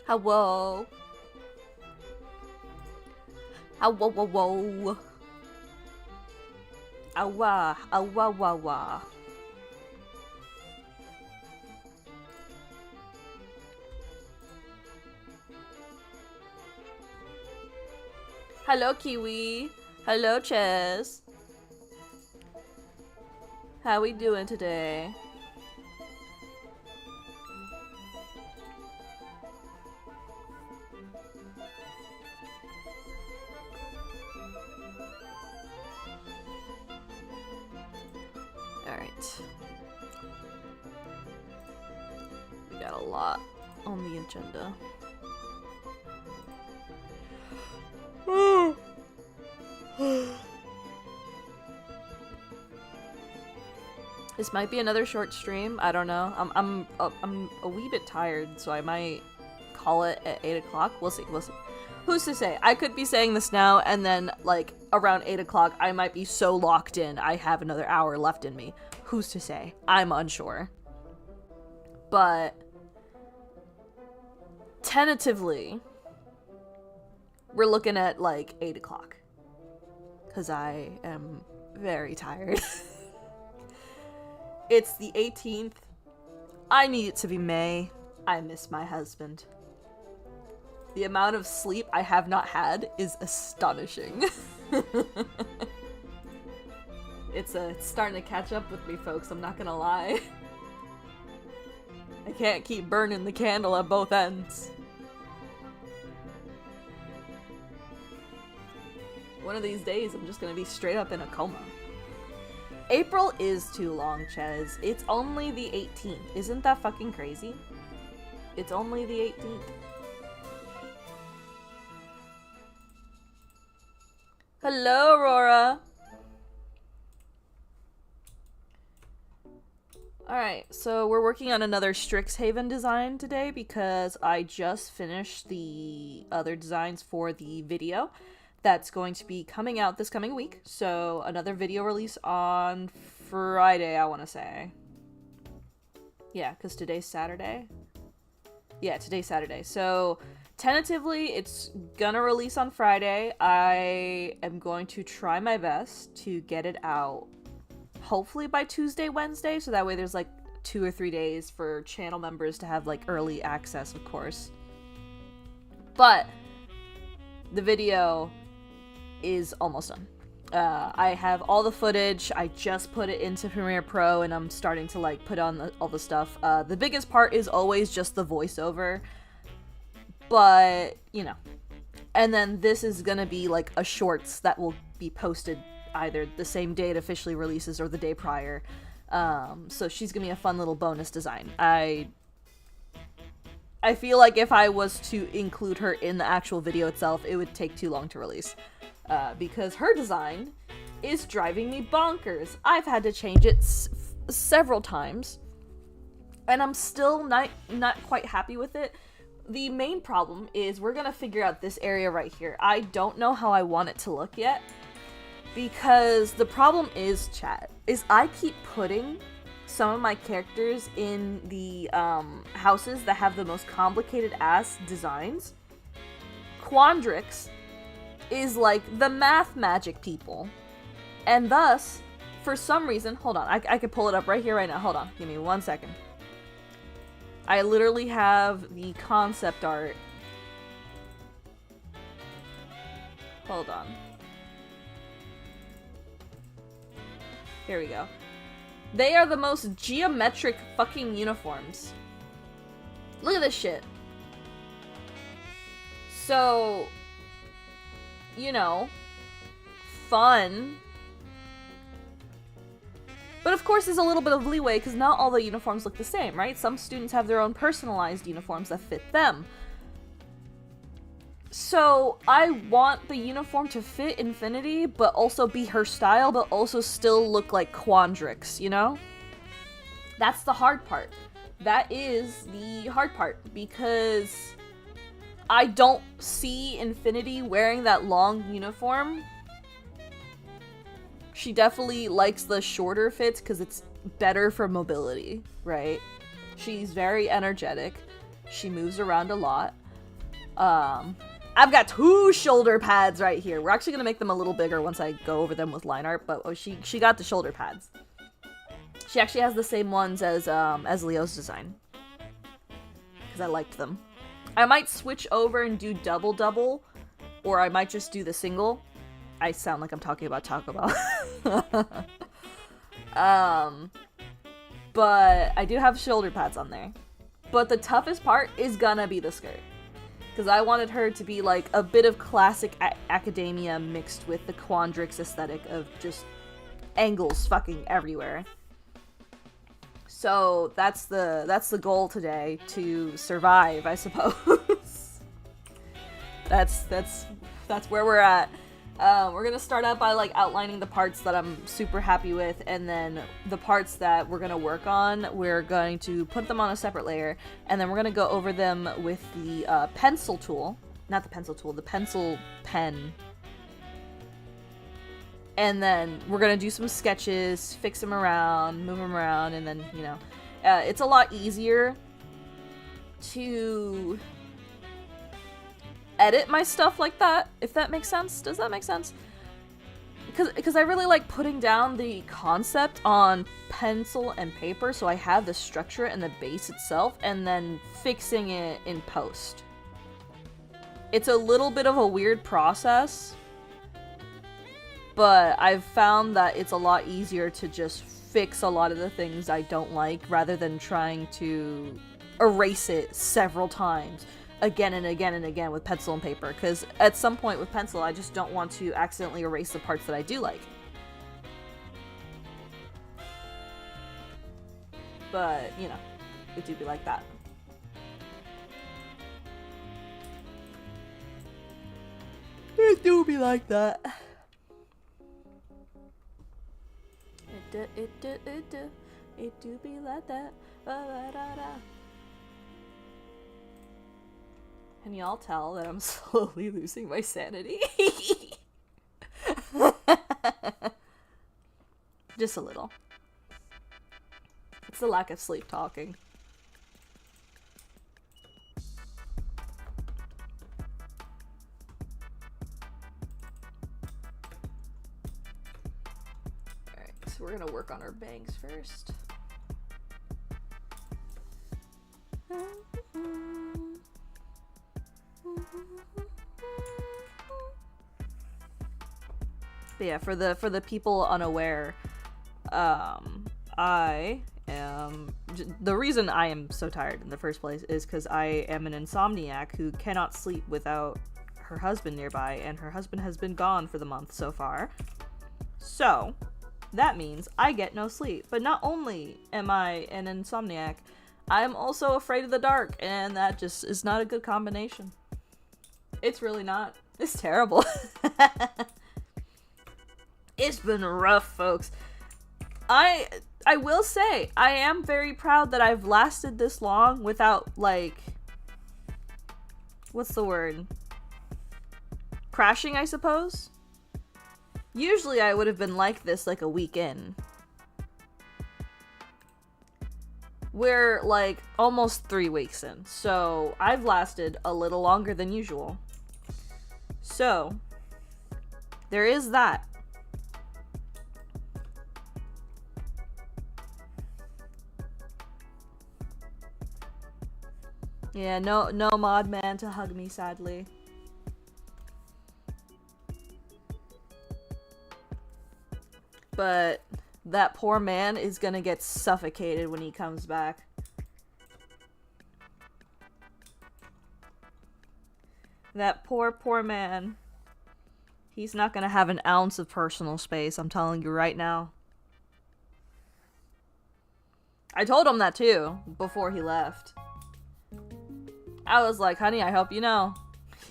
Hello. Whoa, whoa, whoa. Awa, awa, wa, wa. Hello, Kiwi. Hello, Chess. How we doing today? Alright. We got a lot on the agenda. This might be another short stream. I don't know. I'm a wee bit tired, so I might call it at 8 o'clock. We'll see. We'll see. Who's to say? I could be saying this now, and then like around 8 o'clock, I might be so locked in. I have another hour left in me. Who's to say? I'm unsure. But tentatively, we're looking at like 8 o'clock. Because I am very tired. It's the 18th. I need it to be May. I miss my husband. The amount of sleep I have not had is astonishing. It's starting to catch up with me, folks. I'm not gonna lie. I can't keep burning the candle at both ends. One of these days, I'm just gonna be straight up in a coma. April is too long, Ches. It's only the 18th. Isn't that fucking crazy? It's only the 18th. Hello, Aurora. Alright, so we're working on another Strixhaven design today because I just finished the other designs for the video that's going to be coming out this coming week. So another video release on Friday, I want to say. Yeah, because today's Saturday. Yeah, today's Saturday. So tentatively, it's gonna release on Friday. I am going to try my best to get it out hopefully by Tuesday, Wednesday, so that way there's like 2 or 3 days for channel members to have like early access, of course. But the video is almost done. I have all the footage. I just put it into Premiere Pro and I'm starting to like put on all the stuff. The biggest part is always just the voiceover, but you know. And then this is gonna be like a shorts that will be posted either the same day it officially releases or the day prior. So she's gonna be a fun little bonus design. I feel like if I was to include her in the actual video itself, it would take too long to release. Because her design is driving me bonkers. I've had to change it several times, and I'm still not quite happy with it. The main problem is we're gonna figure out this area right here. I don't know how I want it to look yet, because the problem is, chat, is I keep putting some of my characters in the houses that have the most complicated ass designs. Quandrix is like the math magic people, and thus, for some reason, hold on, I could pull it up right here right now. Hold on, give me 1 second. I literally have the concept art. Hold on. Here we go. They are the most geometric fucking uniforms. Look at this shit. So, you know, fun. But of course there's a little bit of leeway because not all the uniforms look the same, right? Some students have their own personalized uniforms that fit them. So I want the uniform to fit Infinity, but also be her style, but also still look like Quandrix, you know? That's the hard part. That is the hard part, because I don't see Infinity wearing that long uniform. She definitely likes the shorter fits because it's better for mobility, right? She's very energetic. She moves around a lot. I've got 2 shoulder pads right here. We're actually gonna make them a little bigger once I go over them with line art, but she got the shoulder pads. She actually has the same ones as Leo's design. Because I liked them. I might switch over and do double, or I might just do the single. I sound like I'm talking about Taco Bell. But I do have shoulder pads on there. But the toughest part is gonna be the skirt. Because I wanted her to be like a bit of classic academia mixed with the Quandrix aesthetic of just angles fucking everywhere. So that's the goal today, to survive, I suppose. that's where we're at. We're gonna start out by like outlining the parts that I'm super happy with, and then the parts that we're gonna work on, we're going to put them on a separate layer, and then we're gonna go over them with the pencil tool. Not the pencil tool, the pencil pen. And then we're gonna do some sketches, fix them around, move them around, and then, you know, it's a lot easier to edit my stuff like that, if that makes sense. Does that make sense? Because I really like putting down the concept on pencil and paper, so I have the structure and the base itself, and then fixing it in post. It's a little bit of a weird process, but I've found that it's a lot easier to just fix a lot of the things I don't like, rather than trying to erase it several times, again and again and again with pencil and paper, because at some point with pencil, I just don't want to accidentally erase the parts that I do like. But, you know, it do be like that. It do be like that. It do be like that. Can y'all tell that I'm slowly losing my sanity? Just a little. It's the lack of sleep talking. Alright, so we're gonna work on our bangs first. But yeah, for the people unaware, I am the reason I am so tired in the first place is because I am an insomniac who cannot sleep without her husband nearby, and her husband has been gone for the month so far. So that means I get no sleep. But not only am I an insomniac, I'm also afraid of the dark, and that just is not a good combination. It's really not. It's terrible. It's been rough, folks. I will say, I am very proud that I've lasted this long without, like, what's the word? Crashing, I suppose? Usually I would have been like this like a week in. We're, like, almost 3 weeks in, so I've lasted a little longer than usual. So, there is that. Yeah, no mod man to hug me, sadly. But that poor man is gonna get suffocated when he comes back. That poor man. He's not gonna have an ounce of personal space, I'm telling you right now. I told him that too, before he left. I was like, honey, I hope you know.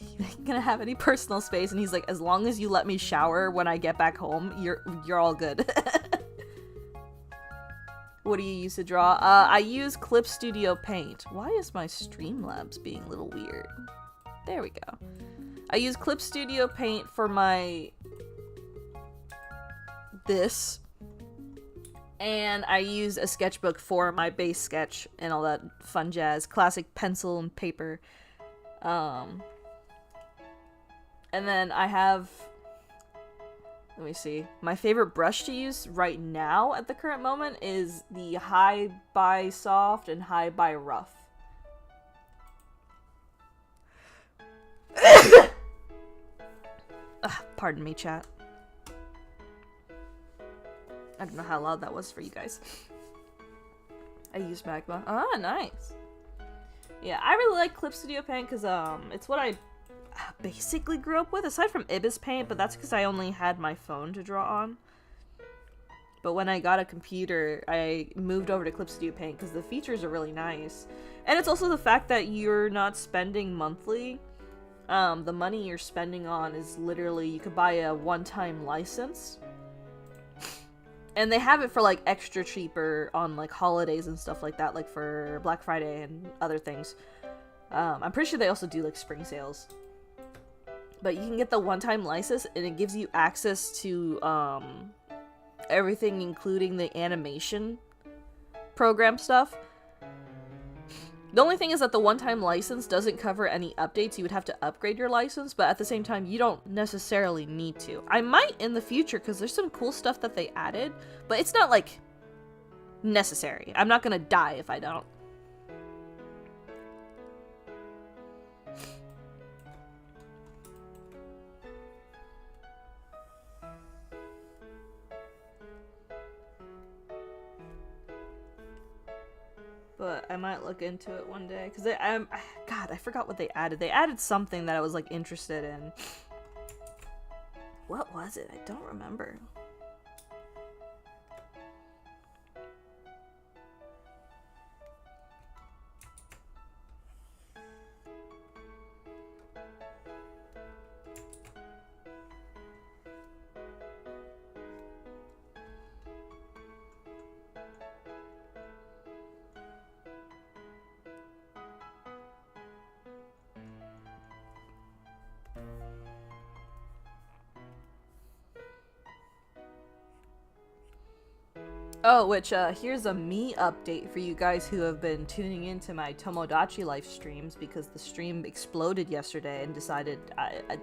You ain't gonna have any personal space. And he's like, as long as you let me shower when I get back home, you're all good. What do you use to draw? I use Clip Studio Paint. Why is my Streamlabs being a little weird? There we go. I use Clip Studio Paint for my... this. And I use a sketchbook for my base sketch and all that fun jazz. Classic pencil and paper. And then I have, let me see, my favorite brush to use right now at the current moment is the High by Soft and High by Rough. Pardon me, chat. I don't know how loud that was for you guys. I use Magma. Ah, nice. Yeah, I really like Clip Studio Paint because it's what I basically grew up with, aside from Ibis Paint, but that's because I only had my phone to draw on. But when I got a computer, I moved over to Clip Studio Paint because the features are really nice. And it's also the fact that you're not spending monthly. The money you're spending on is literally, you could buy a one-time license. And they have it for like extra cheaper on like holidays and stuff like that, like for Black Friday and other things. I'm pretty sure they also do like spring sales. But you can get the one-time license and it gives you access to everything, including the animation program stuff. The only thing is that the one-time license doesn't cover any updates. You would have to upgrade your license, but at the same time, you don't necessarily need to. I might in the future, because there's some cool stuff that they added, but it's not, like, necessary. I'm not gonna die if I don't. But I might look into it one day, because God, I forgot what they added. They added something that I was, like, interested in. What was it? I don't remember. Oh, which, here's a me update for you guys who have been tuning into my Tomodachi Life streams, because the stream exploded yesterday and decided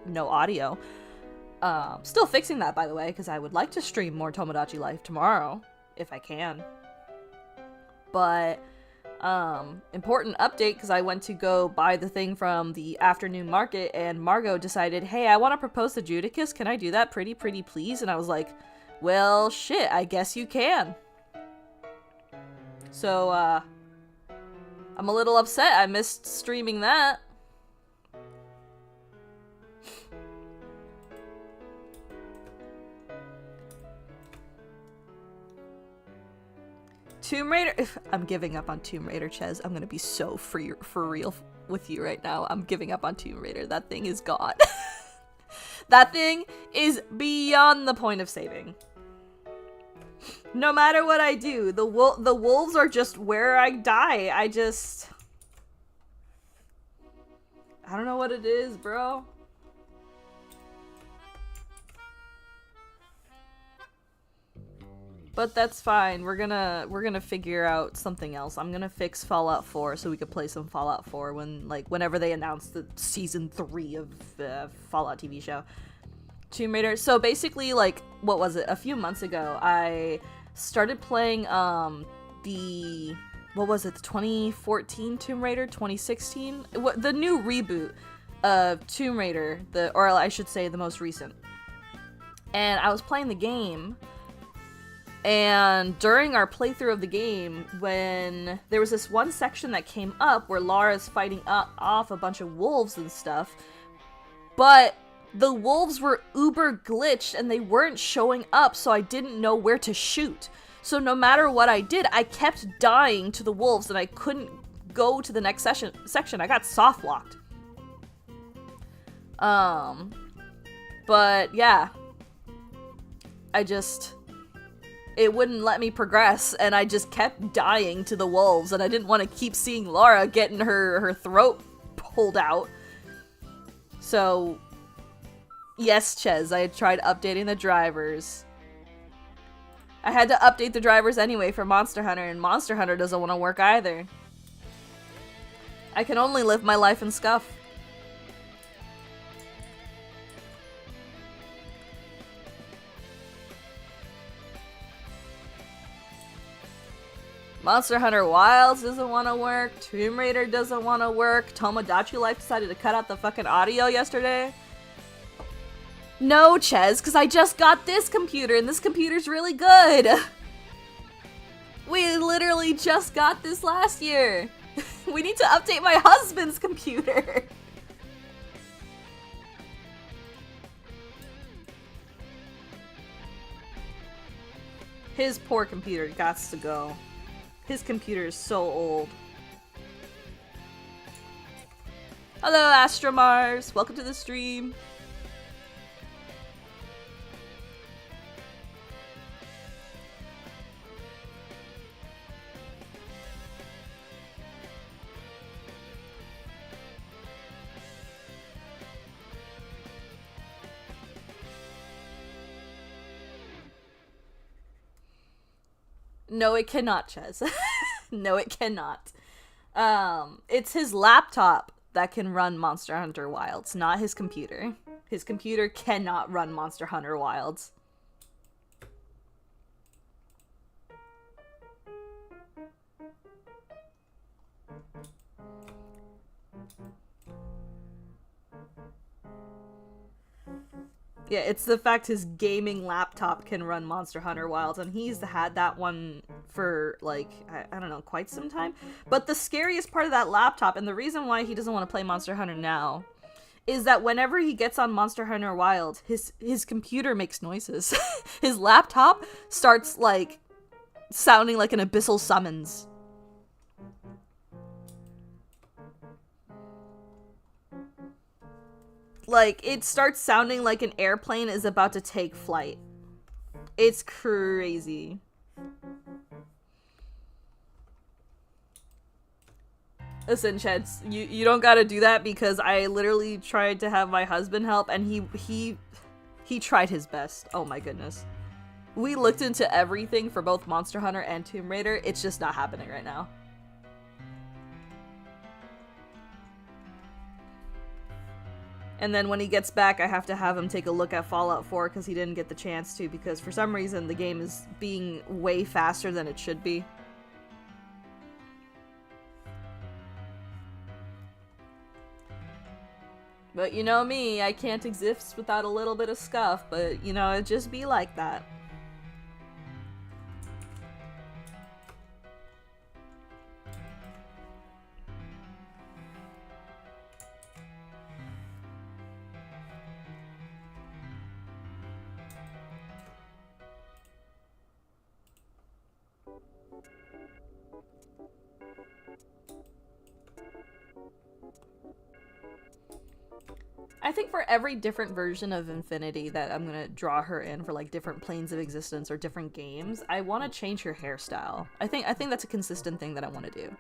no audio. Still fixing that, by the way, because I would like to stream more Tomodachi Life tomorrow, if I can. But, important update, because I went to go buy the thing from the afternoon market, and Margot decided, hey, I want to propose to Judicus, can I do that pretty please? And I was like, well, shit, I guess you can. So, I'm a little upset. I missed streaming that. Tomb Raider. If I'm giving up on Tomb Raider, Ches, I'm gonna be so for real with you right now. I'm giving up on Tomb Raider. That thing is gone. That thing is beyond the point of saving. No matter what I do, the wolves are just where I die. I don't know what it is, bro. But that's fine. We're gonna figure out something else. I'm gonna fix Fallout 4 so we could play some Fallout 4 whenever they announce the season 3 of the Fallout TV show. Tomb Raider. So basically, like, what was it? A few months ago, I started playing what was it? The 2014 Tomb Raider, 2016, the new reboot of Tomb Raider, or I should say the most recent. And I was playing the game, and during our playthrough of the game, when there was this one section that came up where Lara's fighting off a bunch of wolves and stuff, but the wolves were uber glitched and they weren't showing up, so I didn't know where to shoot. So no matter what I did, I kept dying to the wolves and I couldn't go to the next section. I got soft locked. But yeah. It wouldn't let me progress, and I just kept dying to the wolves, and I didn't want to keep seeing Lara getting her throat pulled out. So, yes, Ches, I had tried updating the drivers. I had to update the drivers anyway for Monster Hunter, and Monster Hunter doesn't want to work either. I can only live my life in Scuff. Monster Hunter Wilds doesn't want to work. Tomb Raider doesn't want to work. Tomodachi Life decided to cut out the fucking audio yesterday. No, Ches, because I just got this computer, and this computer's really good. We literally just got this last year. We need to update my husband's computer. His poor computer gots to go. His computer is so old. Hello, Astromars. Welcome to the stream. No, it cannot, Ches. No, it cannot. It's his laptop that can run Monster Hunter Wilds, not his computer. His computer cannot run Monster Hunter Wilds. Yeah, it's the fact his gaming laptop can run Monster Hunter Wilds, and he's had that one for, like, I don't know, quite some time. But the scariest part of that laptop, and the reason why he doesn't want to play Monster Hunter now, is that whenever he gets on Monster Hunter Wilds, his computer makes noises. His laptop starts, like, sounding like an abyssal summons. Like, it starts sounding like an airplane is about to take flight. It's crazy. Listen, Cheds, you don't gotta do that, because I literally tried to have my husband help, and he tried his best. Oh my goodness. We looked into everything for both Monster Hunter and Tomb Raider. It's just not happening right now. And then when he gets back, I have to have him take a look at Fallout 4, because he didn't get the chance to, because for some reason the game is being way faster than it should be. But you know me, I can't exist without a little bit of scuff, but you know, it just be like that. I think for every different version of Infinity that I'm gonna draw her in for, like, different planes of existence or different games, I want to change her hairstyle. I think that's a consistent thing that I want to do.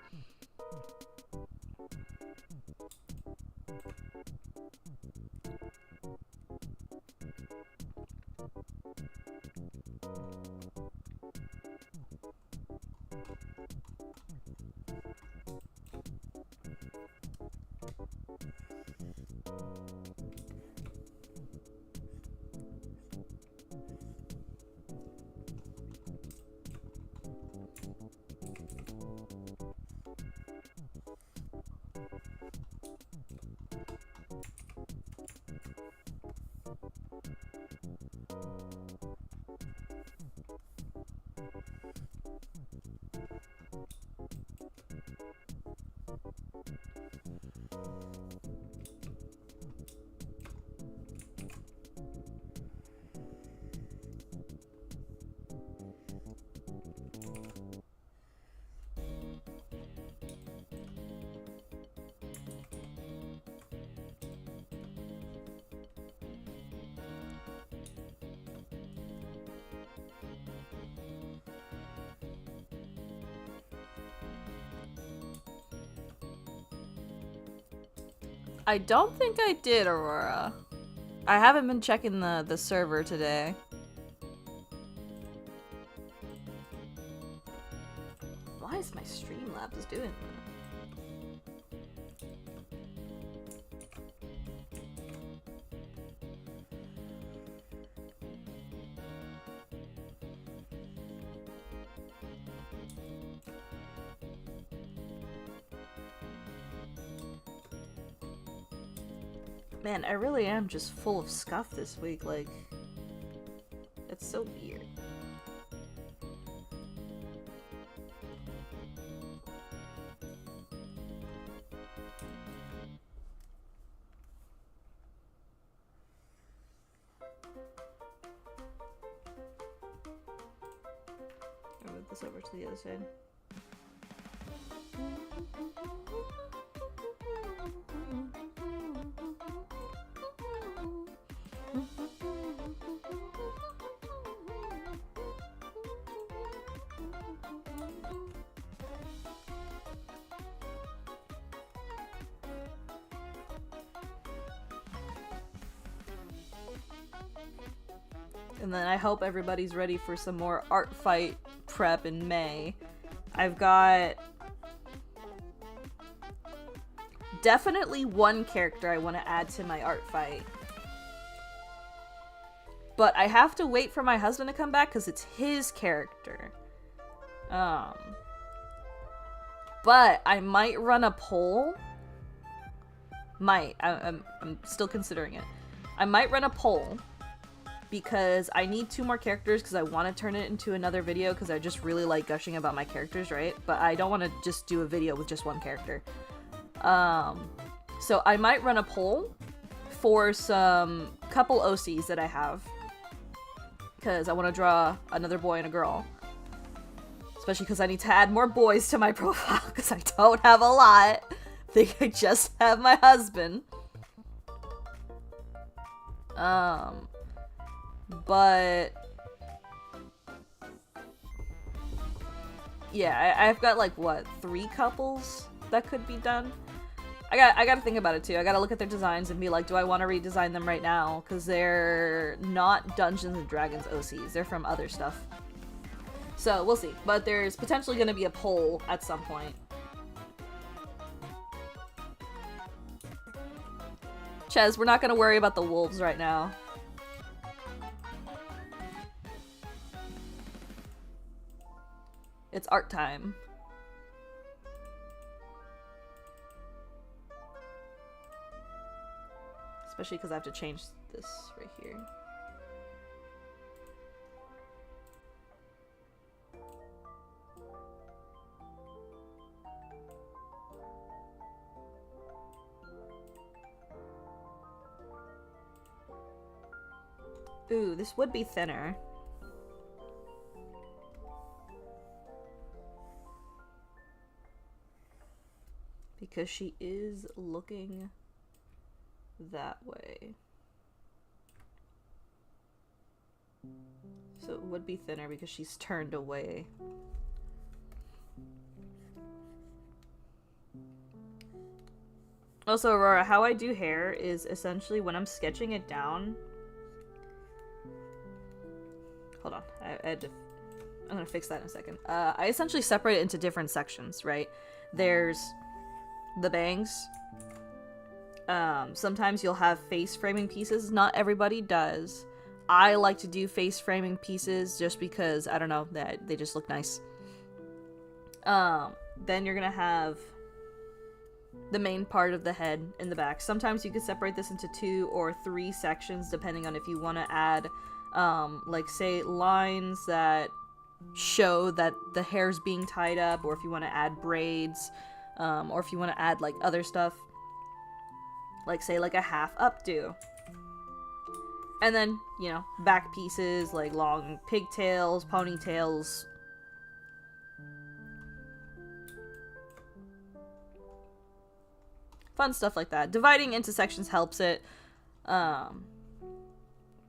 I don't think I did, Aurora. I haven't been checking the server today. Why is my Streamlabs doing that? Man, I really am just full of scuff this week, like, it's so weird. I'll move this over to the other side. And then I hope everybody's ready for some more art fight prep in May. I've got definitely one character I want to add to my art fight. But I have to wait for my husband to come back because it's his character. But I might run a poll. I'm still considering it. I might run a poll because I need 2 more characters because I want to turn it into another video because I just really like gushing about my characters, right? But I don't want to just do a video with just one character. So I might run a poll for some couple OCs that I have because I want to draw another boy and a girl. Especially because I need to add more boys to my profile because I don't have a lot. I think I just have my husband. But yeah, I've got like what, 3 couples that could be done. I gotta think about it too. I gotta look at their designs and be like, do I want to redesign them right now? Because they're not Dungeons and Dragons OCs. They're from other stuff. So we'll see. But there's potentially gonna be a poll at some point. Ches, we're not gonna worry about the wolves right now. It's art time. Especially because I have to change this right here. Ooh, this would be thinner. Because she is looking that way. So it would be thinner because she's turned away. Also, Aurora, how I do hair is essentially when I'm sketching it down. Hold on, I'm gonna fix that in a second. I essentially separate it into different sections, right? There's the bangs. Sometimes you'll have face framing pieces. Not everybody does. I like to do face framing pieces just because, I don't know, that they just look nice. Then you're gonna have the main part of the head in the back. Sometimes you could separate this into 2 or 3 sections depending on if you want to add like say lines that show that the hair's being tied up, or if you want to add braids, or if you want to add like other stuff, like say like a half updo. And then, you know, back pieces like long pigtails, ponytails. Fun stuff like that. Dividing into sections helps it.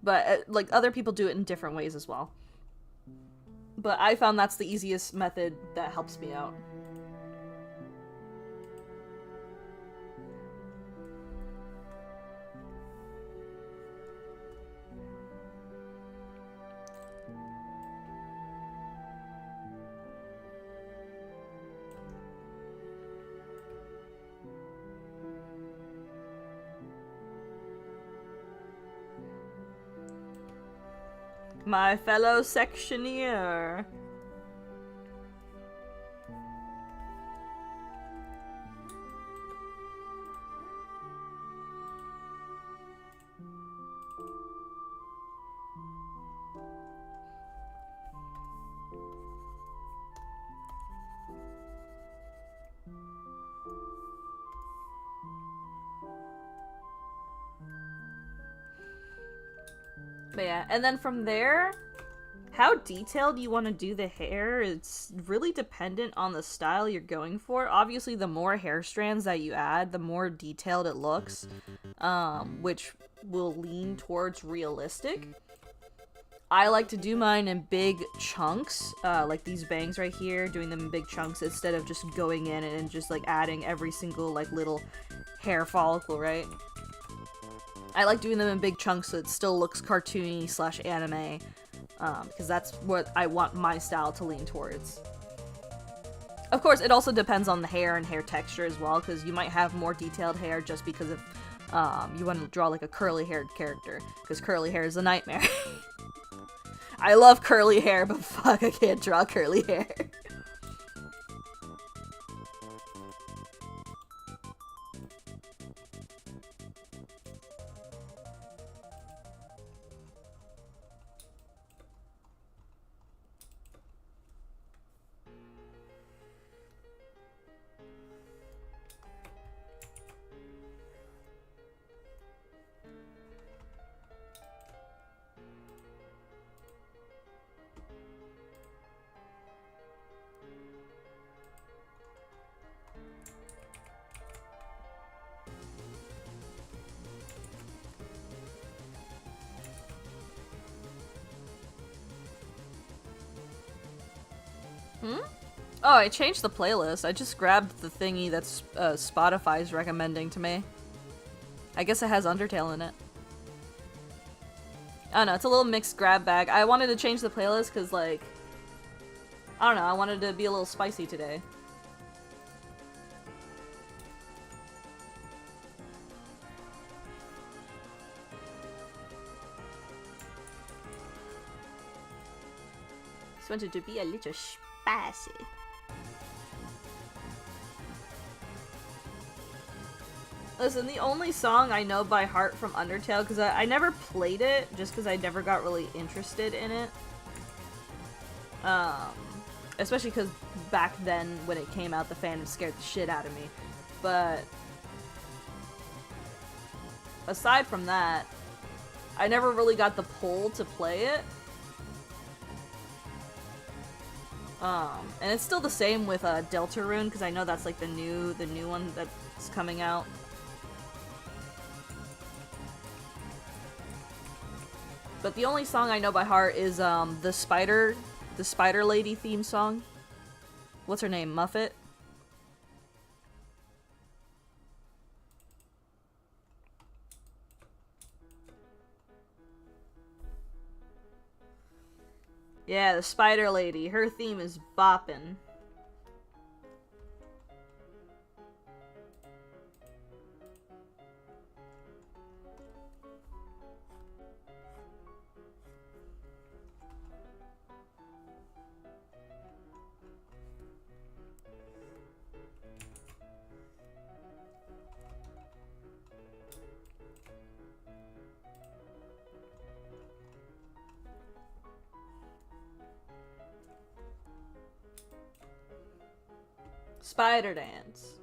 But like other people do it in different ways as well. But I found that's the easiest method that helps me out. My fellow sectioneer. But yeah, and then from there, how detailed you want to do the hair, it's really dependent on the style you're going for. Obviously, the more hair strands that you add, the more detailed it looks, which will lean towards realistic. I like to do mine in big chunks, like these bangs right here, doing them in big chunks instead of just going in and just like adding every single like little hair follicle, right? I like doing them in big chunks so it still looks cartoony / anime, because that's what I want my style to lean towards. Of course, it also depends on the hair and hair texture as well, because you might have more detailed hair just because of you want to draw like a curly-haired character, because curly hair is a nightmare. I love curly hair, but fuck, I can't draw curly hair. Oh, I changed the playlist. I just grabbed the thingy that's Spotify's recommending to me. I guess it has Undertale in it. I don't know, it's a little mixed grab bag. I wanted to change the playlist because, like, I don't know, I wanted to be a little spicy today. Just wanted to be a little spicy. Listen, the only song I know by heart from Undertale, because I never played it, just because I never got really interested in it. Especially because back then, when it came out, the fandom scared the shit out of me. But aside from that, I never really got the pull to play it. And it's still the same with Deltarune, because I know that's like the new one that's coming out. But the only song I know by heart is the Spider Lady theme song. What's her name? Muffet? Yeah, the Spider Lady. Her theme is boppin'. Spider Dance.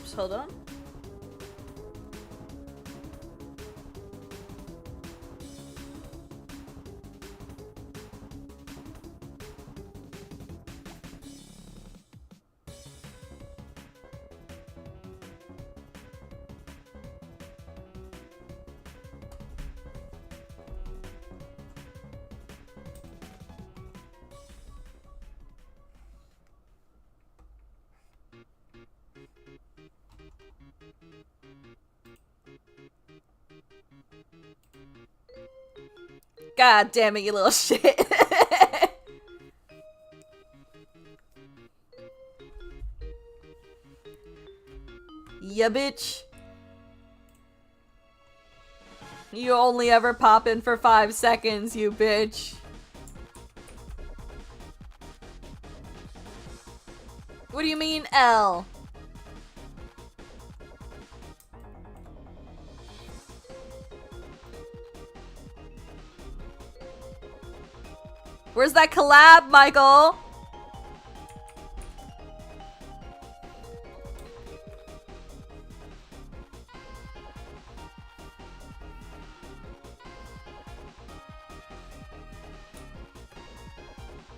Oops, hold on. God damn it, you little shit. Yeah, bitch. You only ever pop in for 5 seconds, you bitch. What do you mean, L? Where's that collab, Michael?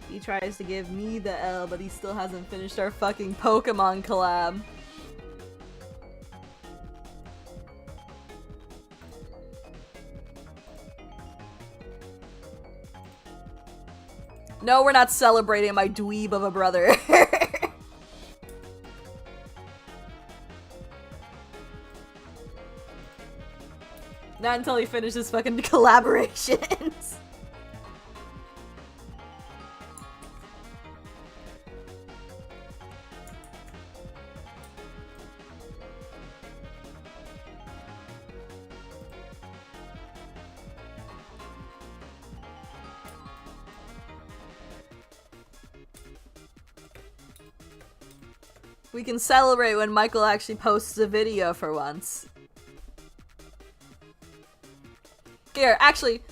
He tries to give me the L, but he still hasn't finished our fucking Pokemon collab. No, we're not celebrating my dweeb of a brother. Not until he finishes fucking collaborations. We can celebrate when Michael actually posts a video for once. Here, actually,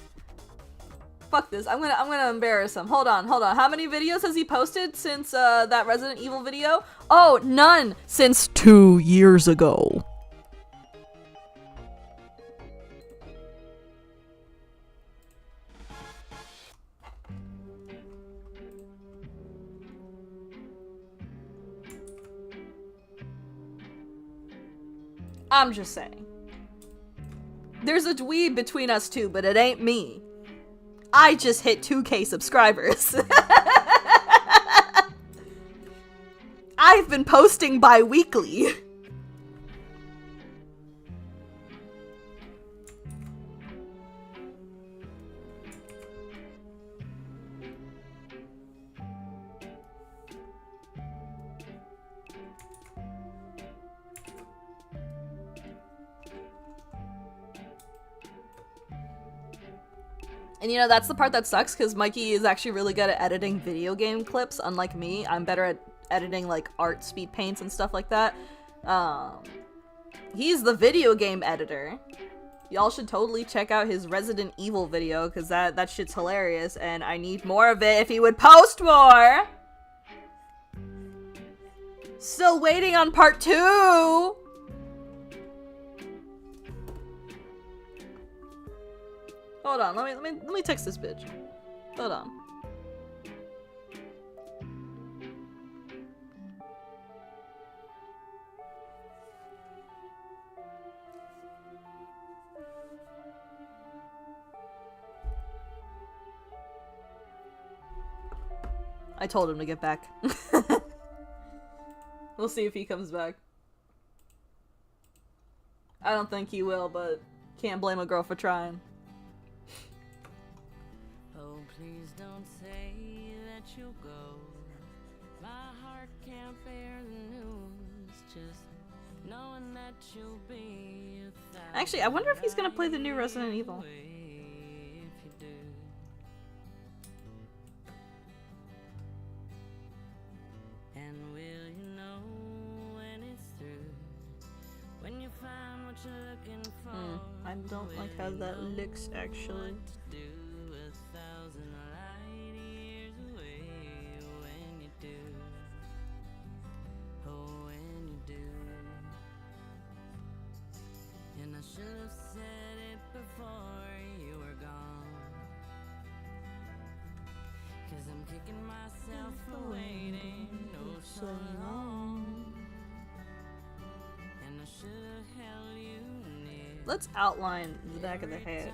fuck this. I'm gonna embarrass him. Hold on. How many videos has he posted since that Resident Evil video? Oh, none since 2 years ago. I'm just saying. There's a dweeb between us two, but it ain't me. I just hit 2K subscribers. I've been posting bi-weekly. And you know, that's the part that sucks, because Mikey is actually really good at editing video game clips, unlike me. I'm better at editing, like, art speed paints and stuff like that. He's the video game editor. Y'all should totally check out his Resident Evil video, because that shit's hilarious, and I need more of it if he would post more! Still waiting on part 2! Hold on, let me text this bitch. Hold on. I told him to get back. We'll see if he comes back. I don't think he will, but can't blame a girl for trying. Oh, please don't say that you'll go. My heart can't bear the news. Just knowing that you'll be a Actually, I wonder if he's gonna play the new Resident Evil. if you do. And will you know when it's through? When you find what you're looking for? I don't like how that looks, actually. kicking myself for waiting oh so long. And I should've held you near. Let's outline the back of the head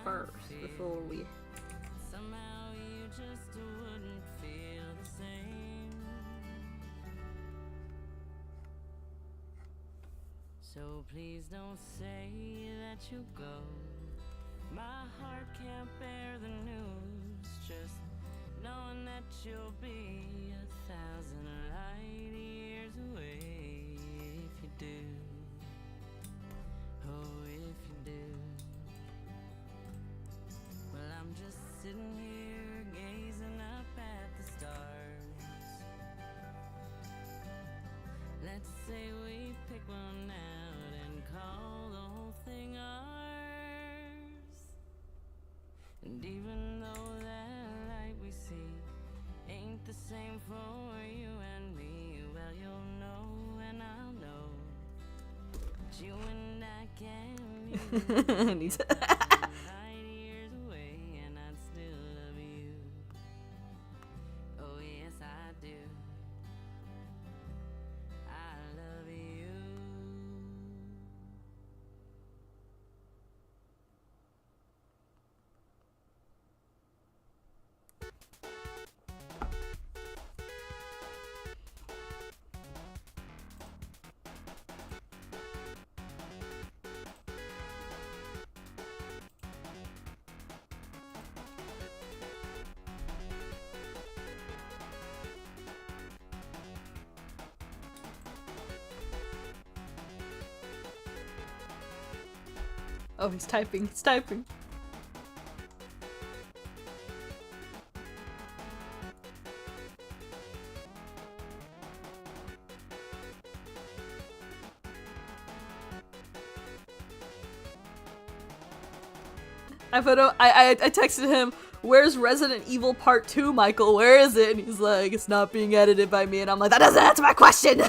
first before we. Somehow you just wouldn't feel the same. So please don't say that you'll go. My heart can't bear the news. Just knowing that you'll be 1,000 light years away. If you do, oh if you do. Well, I'm just sitting here gazing up at the stars. Let's say we pick one out and call the whole thing ours. And even though that light we see ain't the same for you and me, well, you'll know and I'll know that you and I can Needs- light years away, and I'd still love you. Oh yes, I do. I love you. Oh, he's typing. He's typing. I texted him, "Where's Resident Evil Part 2, Michael? Where is it?" And he's like, "It's not being edited by me." And I'm like, "That doesn't answer my question!"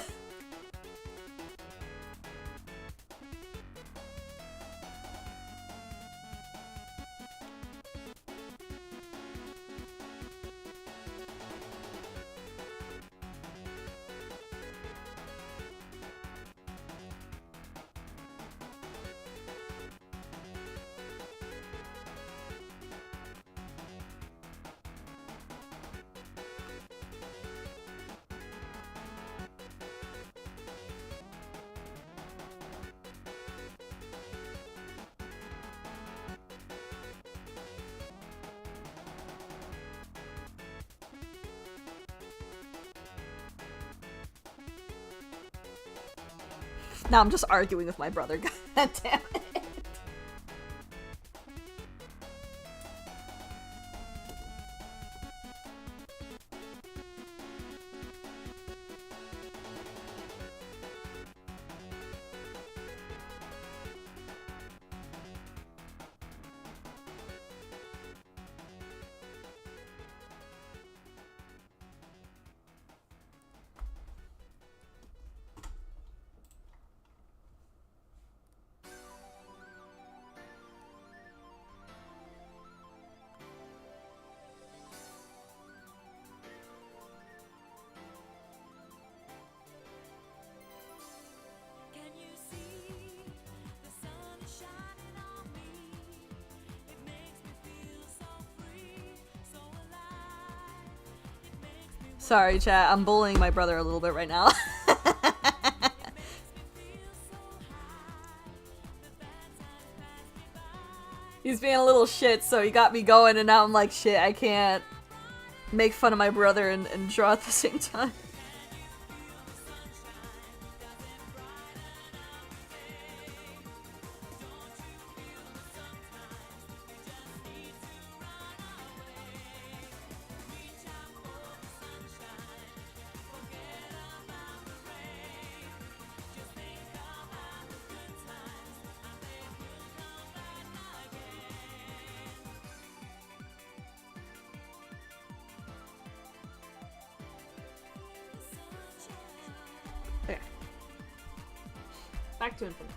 Now I'm just arguing with my brother. God damn it. Sorry, chat. I'm bullying my brother a little bit right now. He's being a little shit, so he got me going, and now I'm like, shit, I can't make fun of my brother and draw at the same time. There. Back to infinity.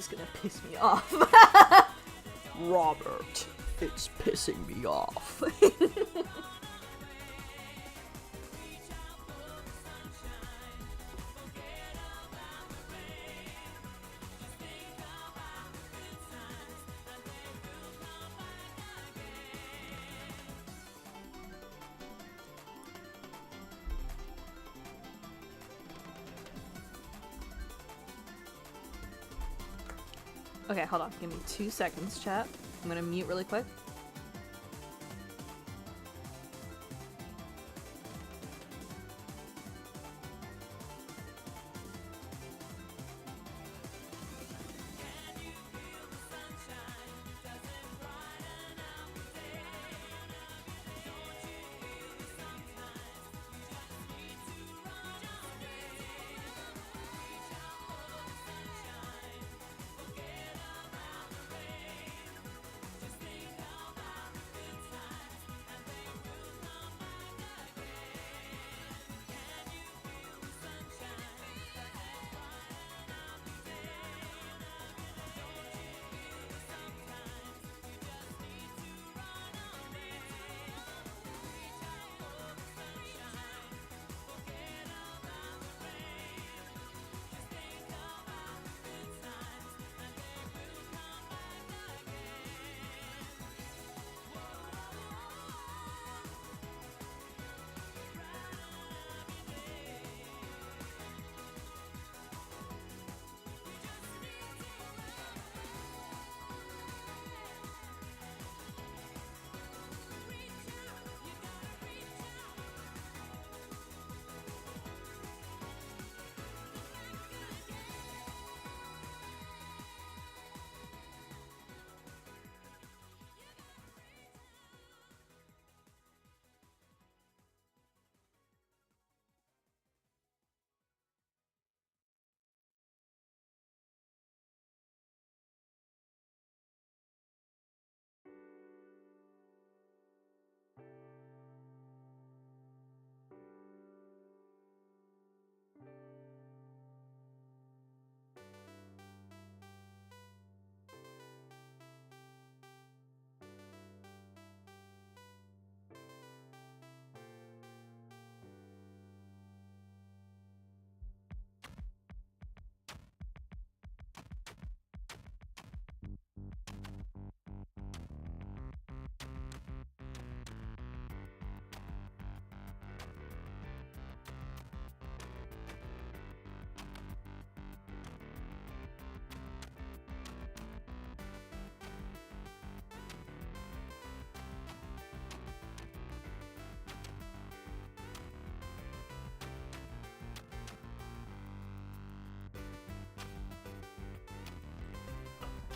is gonna piss me off. Robert, it's pissing me off. Okay, hold on. Give me 2 seconds, chat. I'm gonna mute really quick.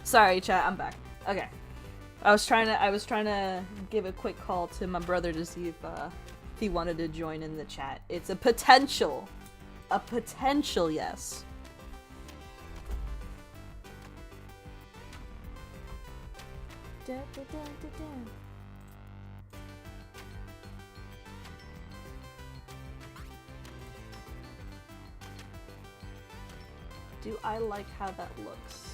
Sorry, chat, I'm back. Okay. I was trying to give a quick call to my brother to see if he wanted to join in the chat. It's a potential. A potential yes. Da, da, da, da, da. Do I like how that looks?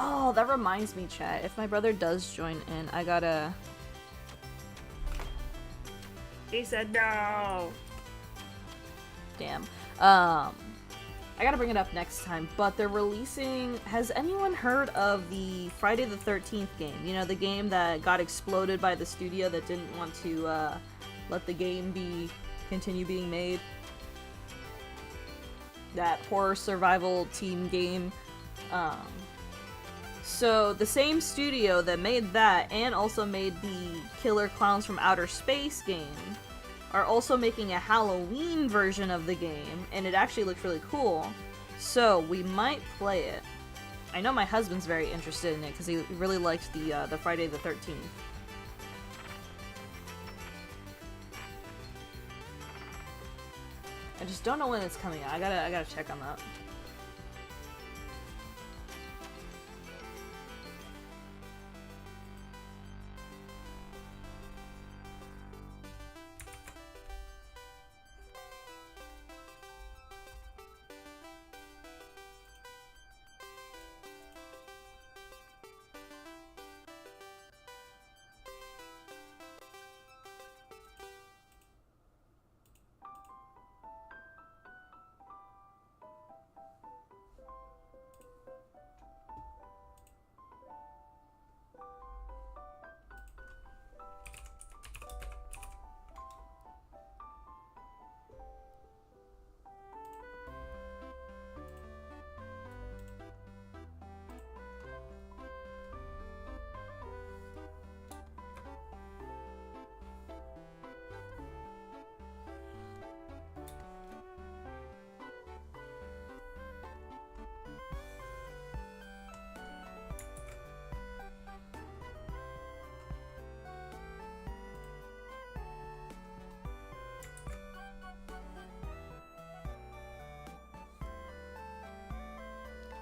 Oh, that reminds me, chat. If my brother does join in, I gotta... He said no! Damn. I gotta bring it up next time, but they're releasing... Has anyone heard of the Friday the 13th game? You know, the game that got exploded by the studio that didn't want to, let the game continue being made? That horror survival team game. So the same studio that made that and also made the Killer Clowns from Outer Space game are also making a Halloween version of the game, and it actually looks really cool. So we might play it. I know my husband's very interested in it because he really liked the Friday the 13th. I just don't know when it's coming out. I gotta check on that.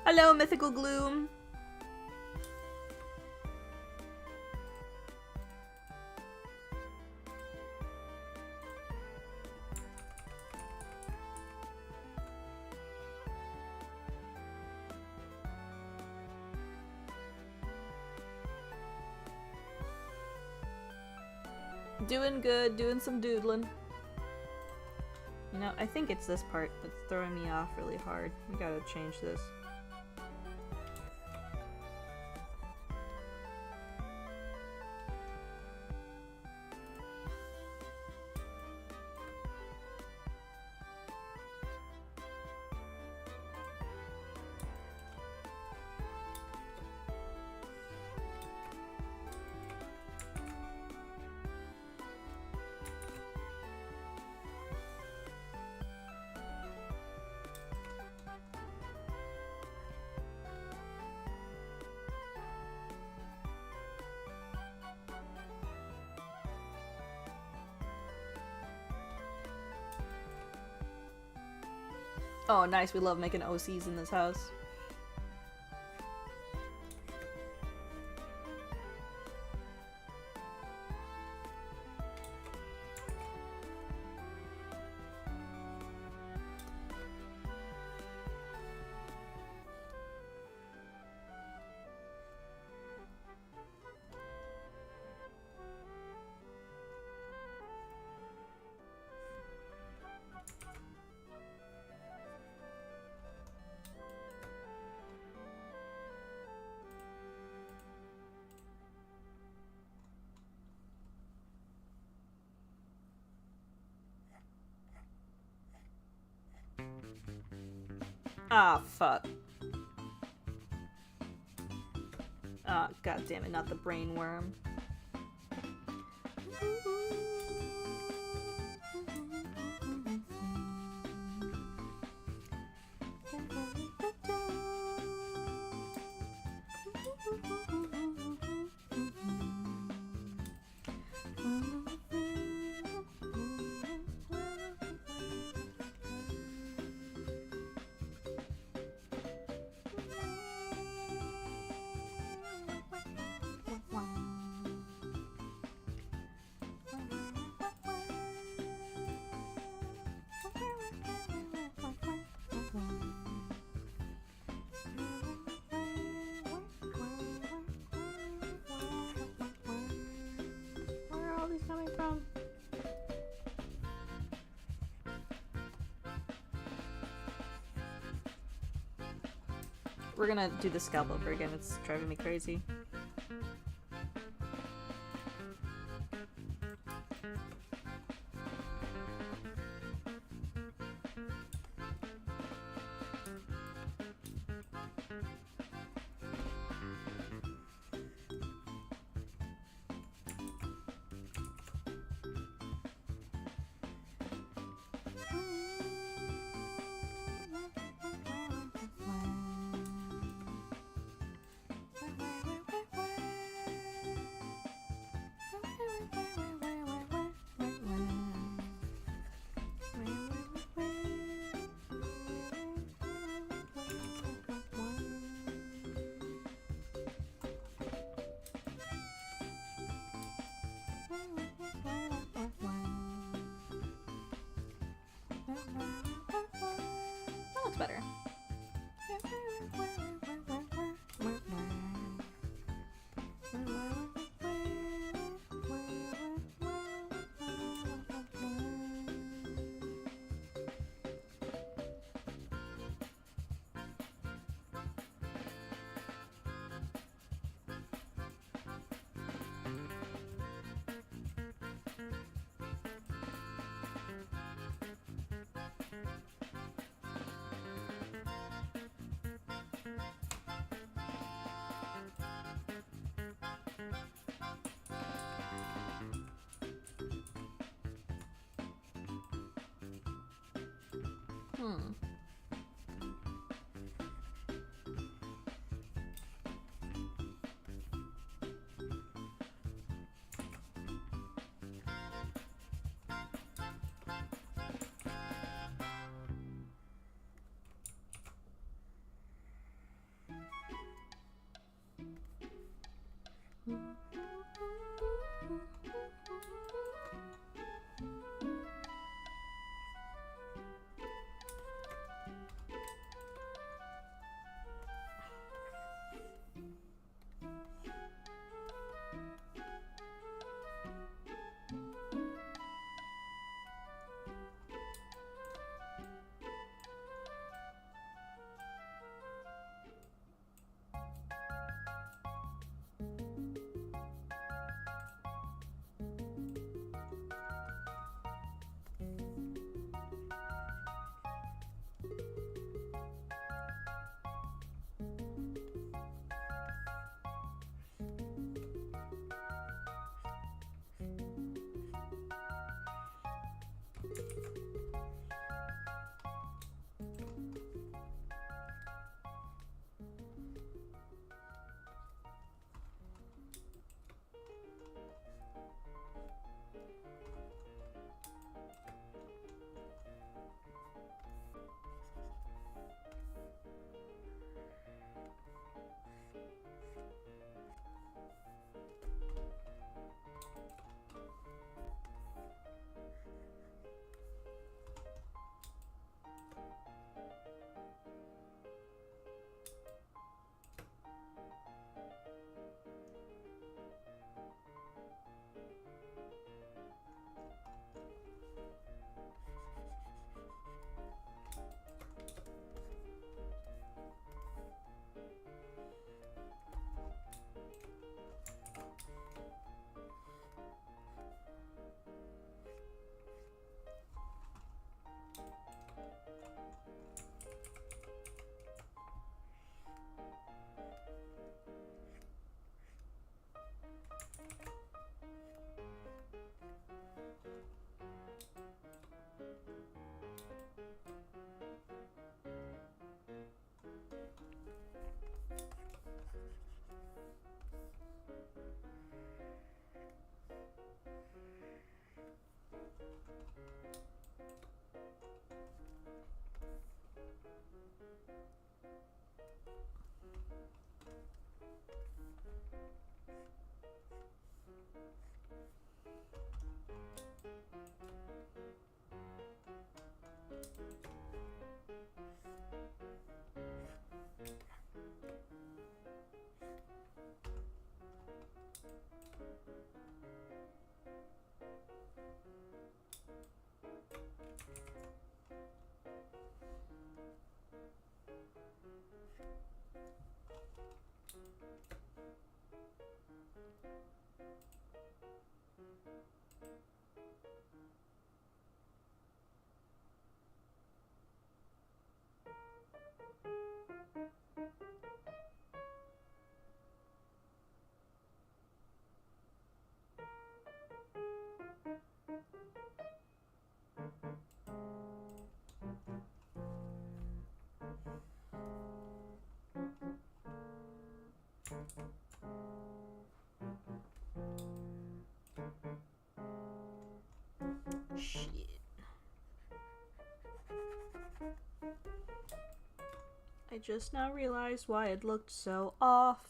Hello, Mythical Gloom! Doing good, doing some doodling. You know, I think it's this part that's throwing me off really hard. We gotta change this. Oh, nice. We love making OCs in this house. Ah, fuck. Ah, god damn it, not the brain worm. coming from? We're gonna do the scalp over again. It's driving me crazy. That looks better. Hmm. Shit. I just now realized why it looked so off.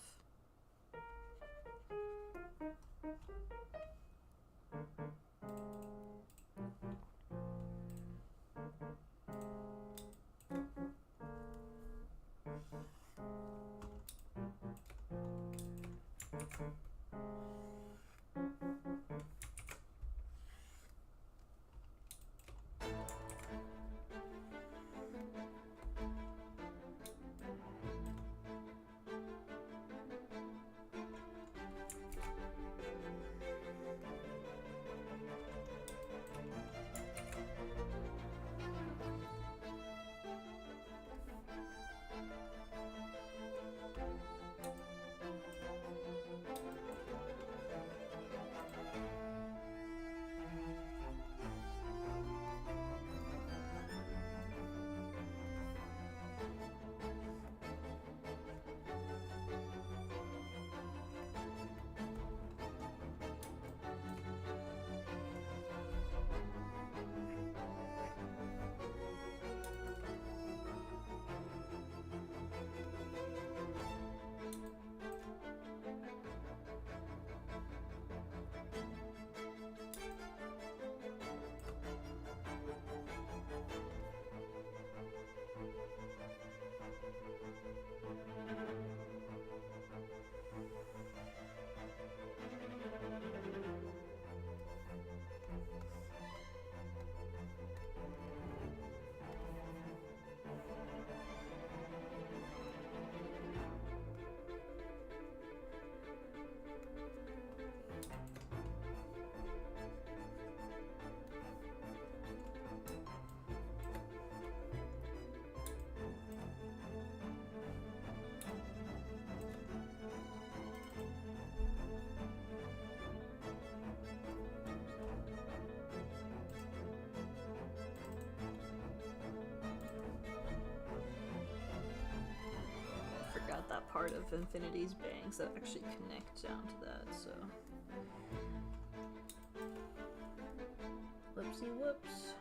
Forgot that part of Infinity's bangs that actually connect down to that, so. Whoopsie whoops.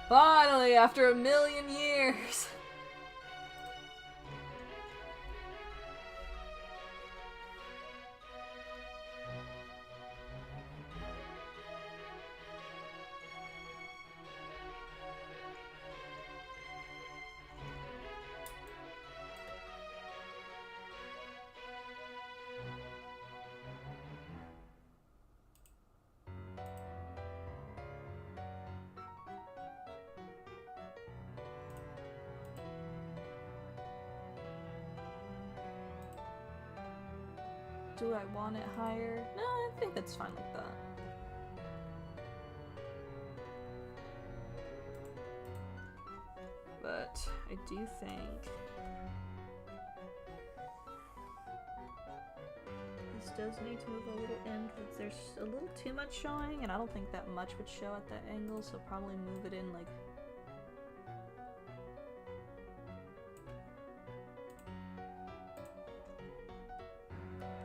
Finally, after 1,000,000 years! Do I want it higher? No, I think it's fine like that. But I do think this does need to move a little in because there's a little too much showing, and I don't think that much would show at that angle, so probably move it in like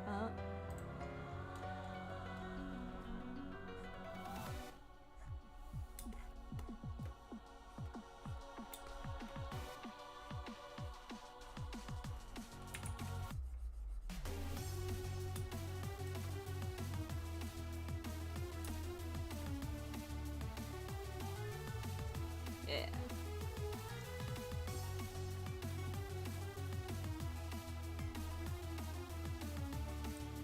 up. Yeah.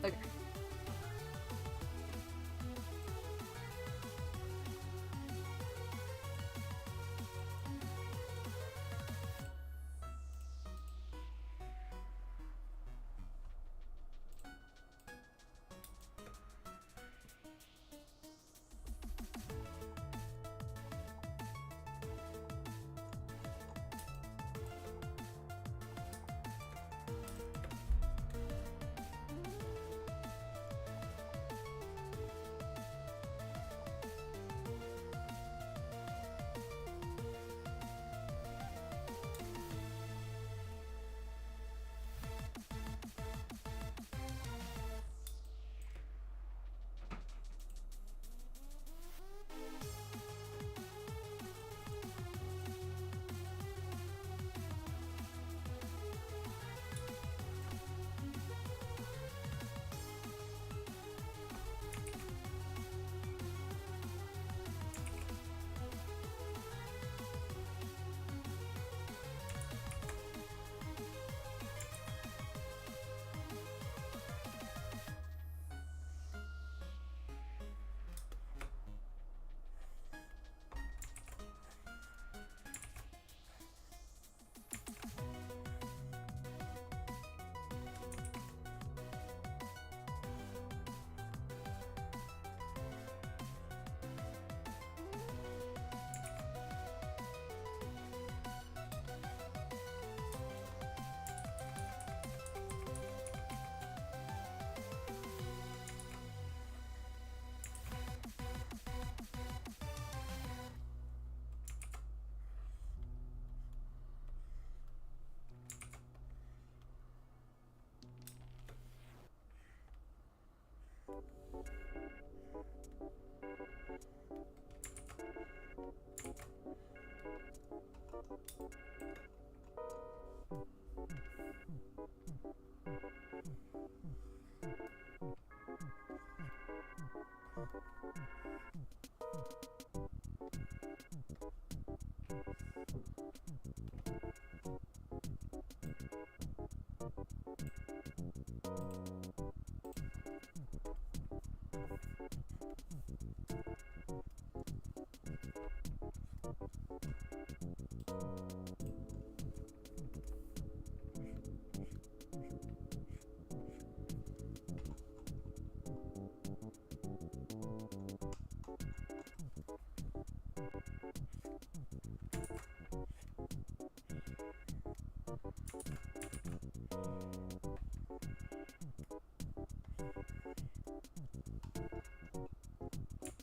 Okay.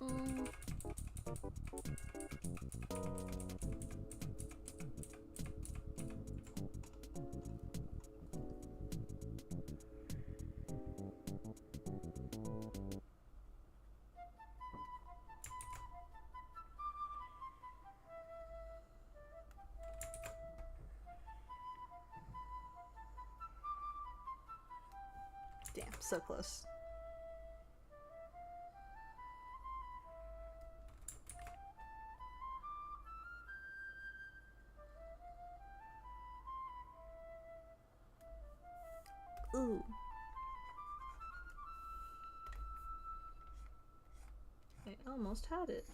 Mm. Damn, so close. Ooh. I almost had it.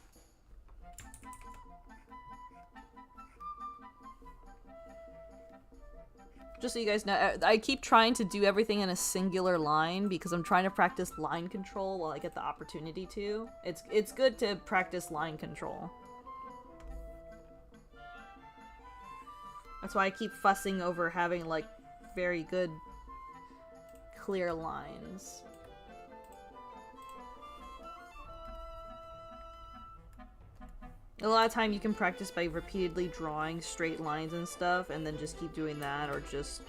Just so you guys know, I keep trying to do everything in a singular line because I'm trying to practice line control while I get the opportunity to. It's good to practice line control. That's why I keep fussing over having, like, very good, clear lines. A lot of time you can practice by repeatedly drawing straight lines and stuff, and then just keep doing that, or just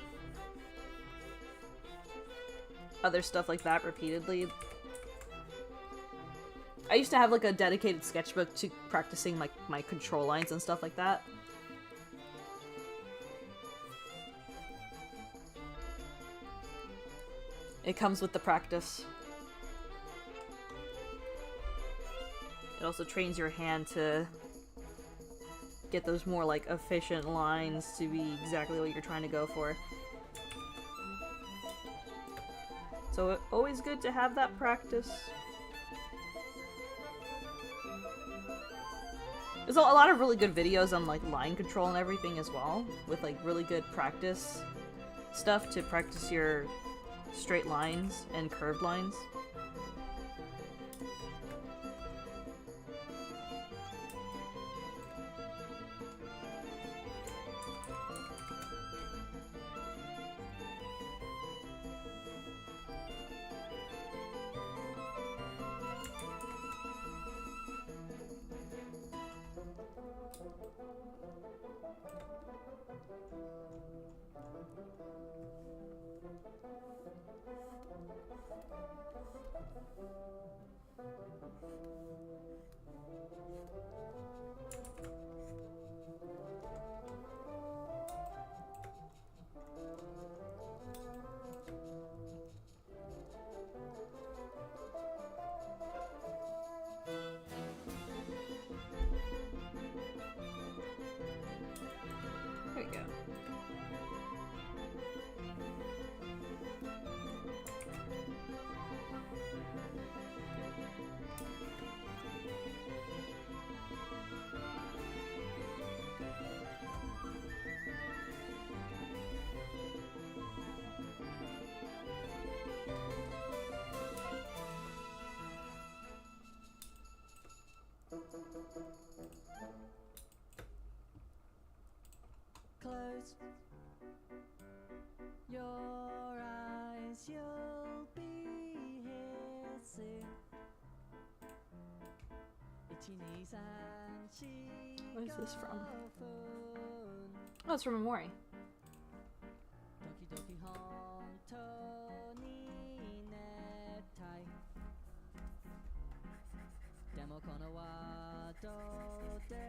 other stuff like that repeatedly. I used to have, like, a dedicated sketchbook to practicing, like, my control lines and stuff like that. It comes with the practice. It also trains your hand to get those more, like, efficient lines to be exactly what you're trying to go for. So always good to have that practice. There's a lot of really good videos on, like, line control and everything as well, with, like, really good practice stuff to practice your straight lines and curved lines. There we go. Close your eyes, you'll be here soon. Itchy knees and cheek. What is this from? phone. Oh, it's from Amori. Doki doki honto ni nettai. Demo kono wa dodekinai.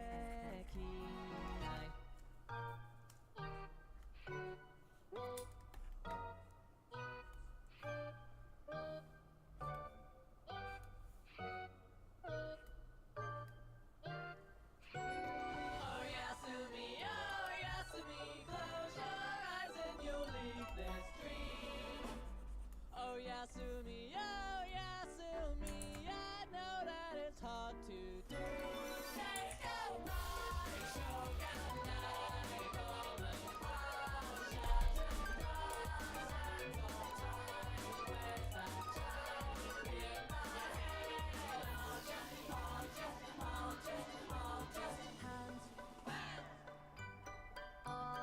Yasumi, oh Yasumi, I know that it's hard to do.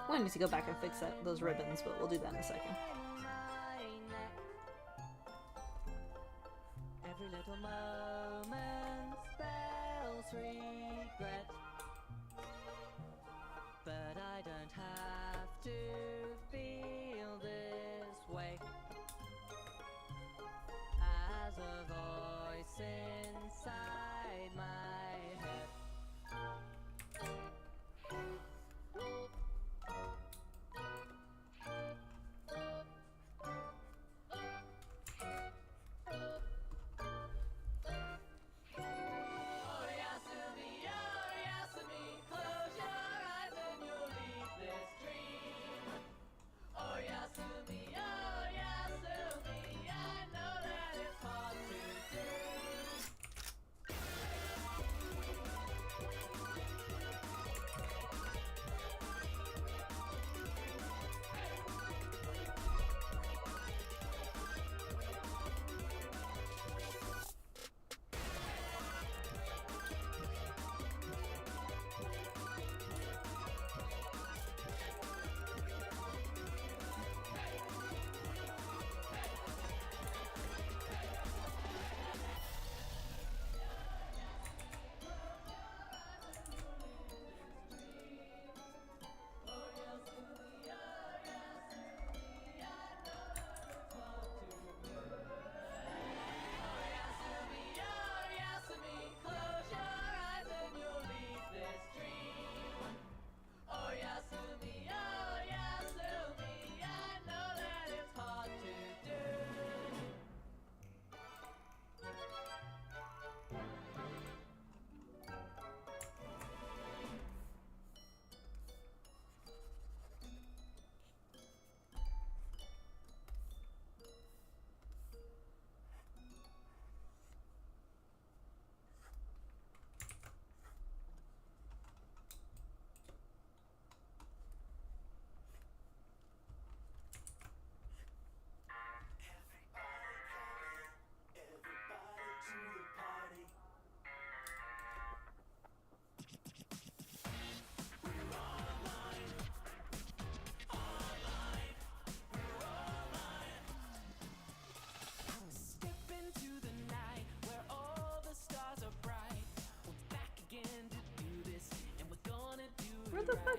I need to go back and fix those ribbons, but we'll do that in a second. Every little moment spells regret, but I don't have to feel this way. As a voice inside my head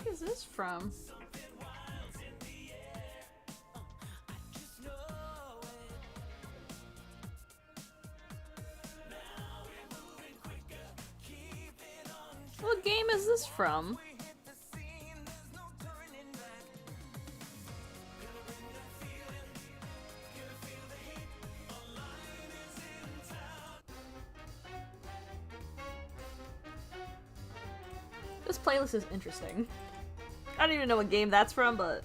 heck is this from? What game is this from? This playlist is interesting. I don't even know what game that's from, but...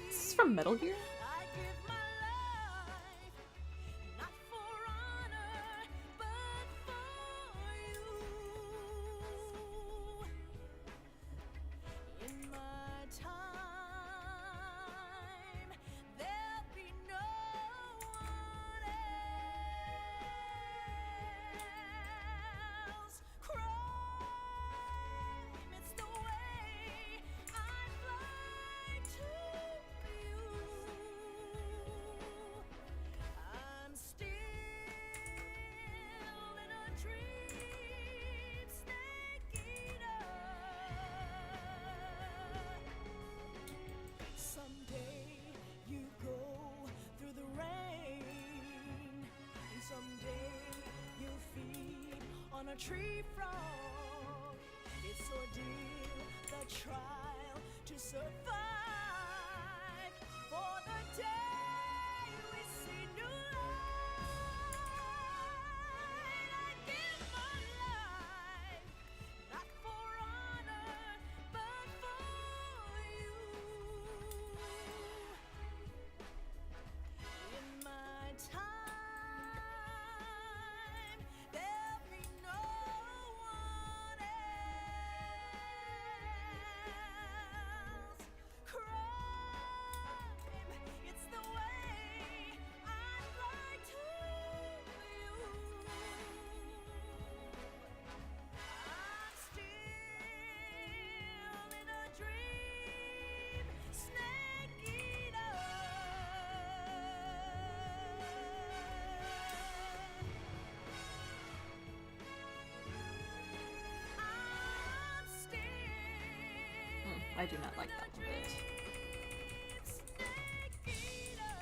This is from Metal Gear? A tree frog, it's ordeal, the trial to survive. For the day we see new light, I give my life, not for honor, but for you. In my time, there'll be no one else. Crime, it's the way I'd like to you. I'm still in a dream, snake eater. I'm still I do not like that one bit. snake eater.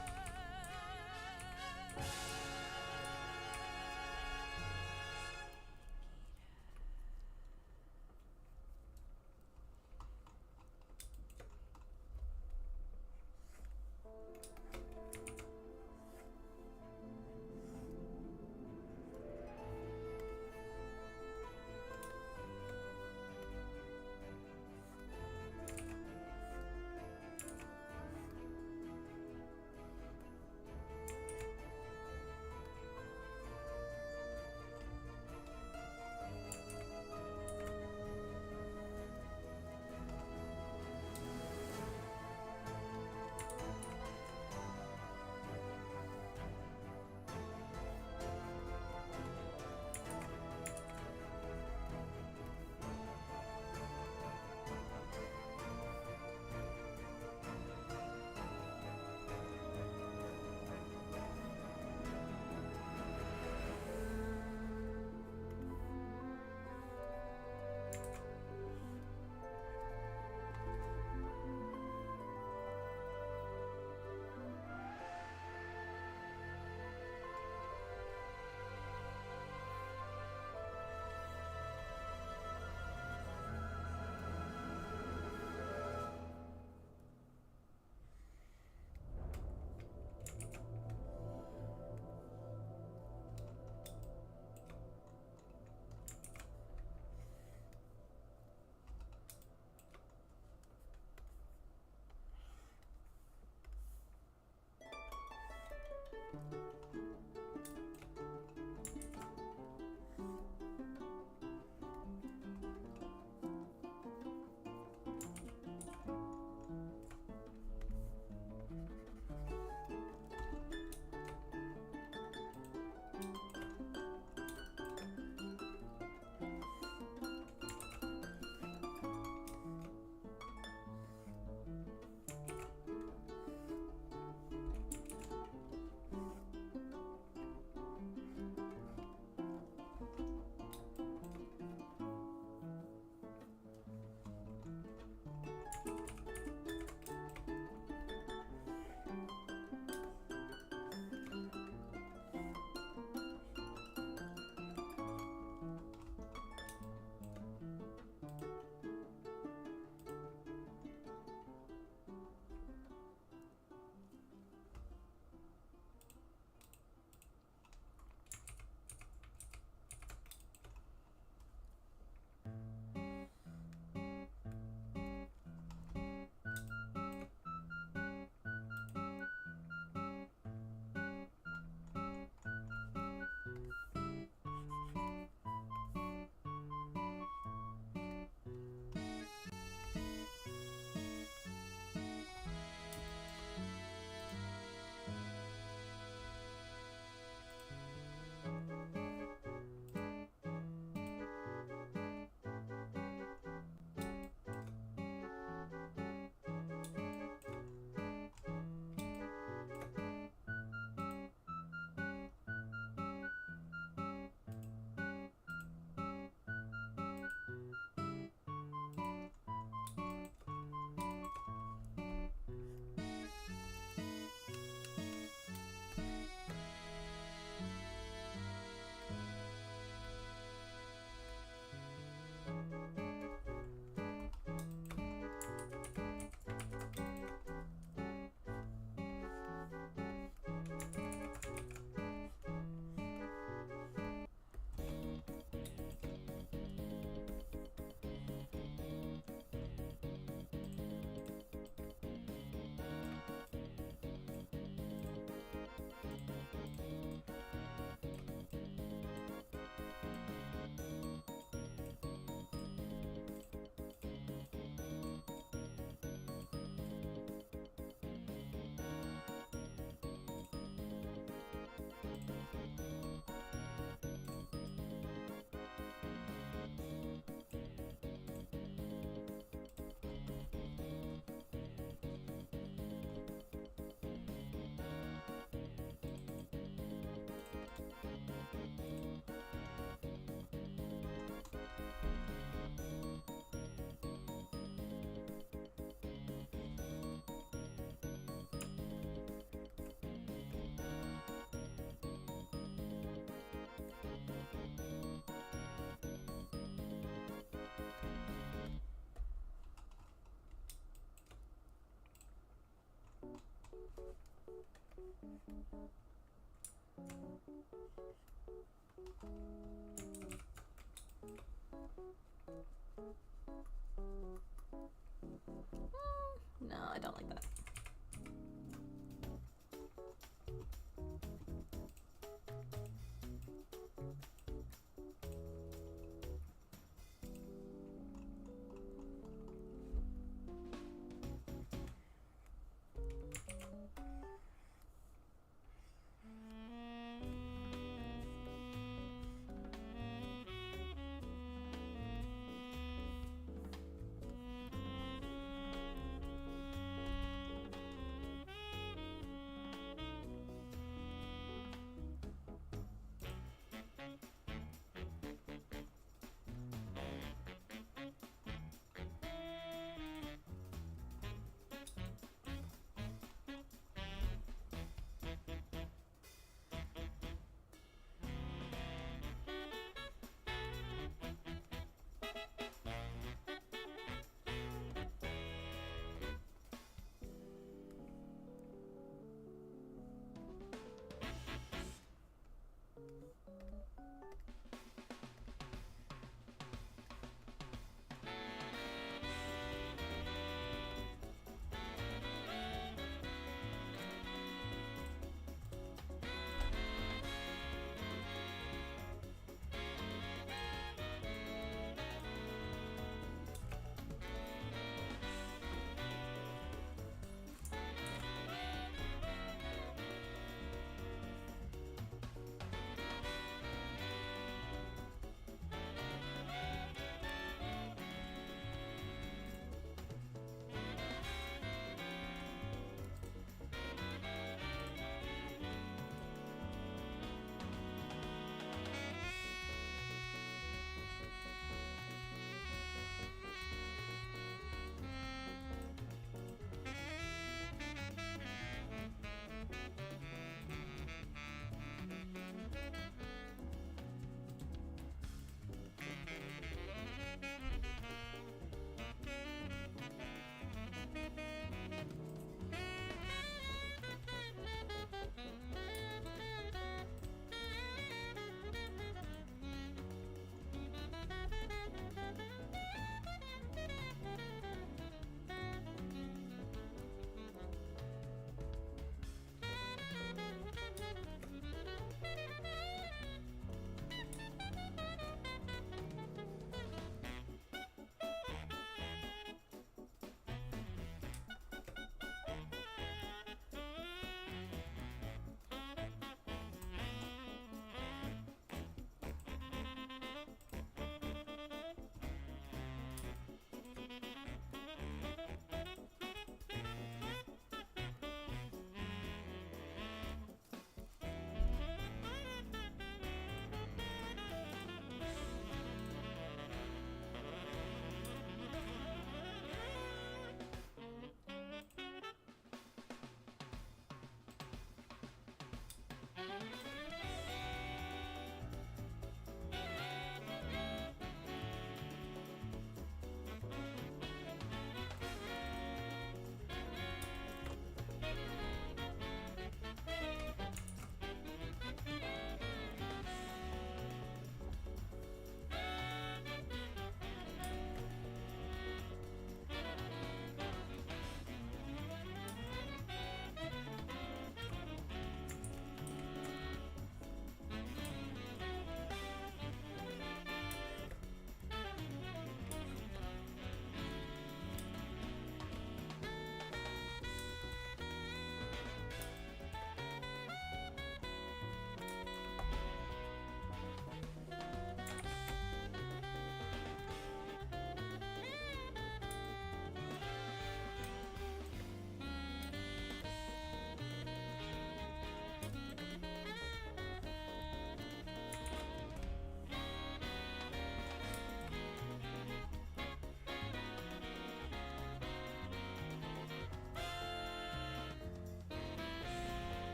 No, I don't like that.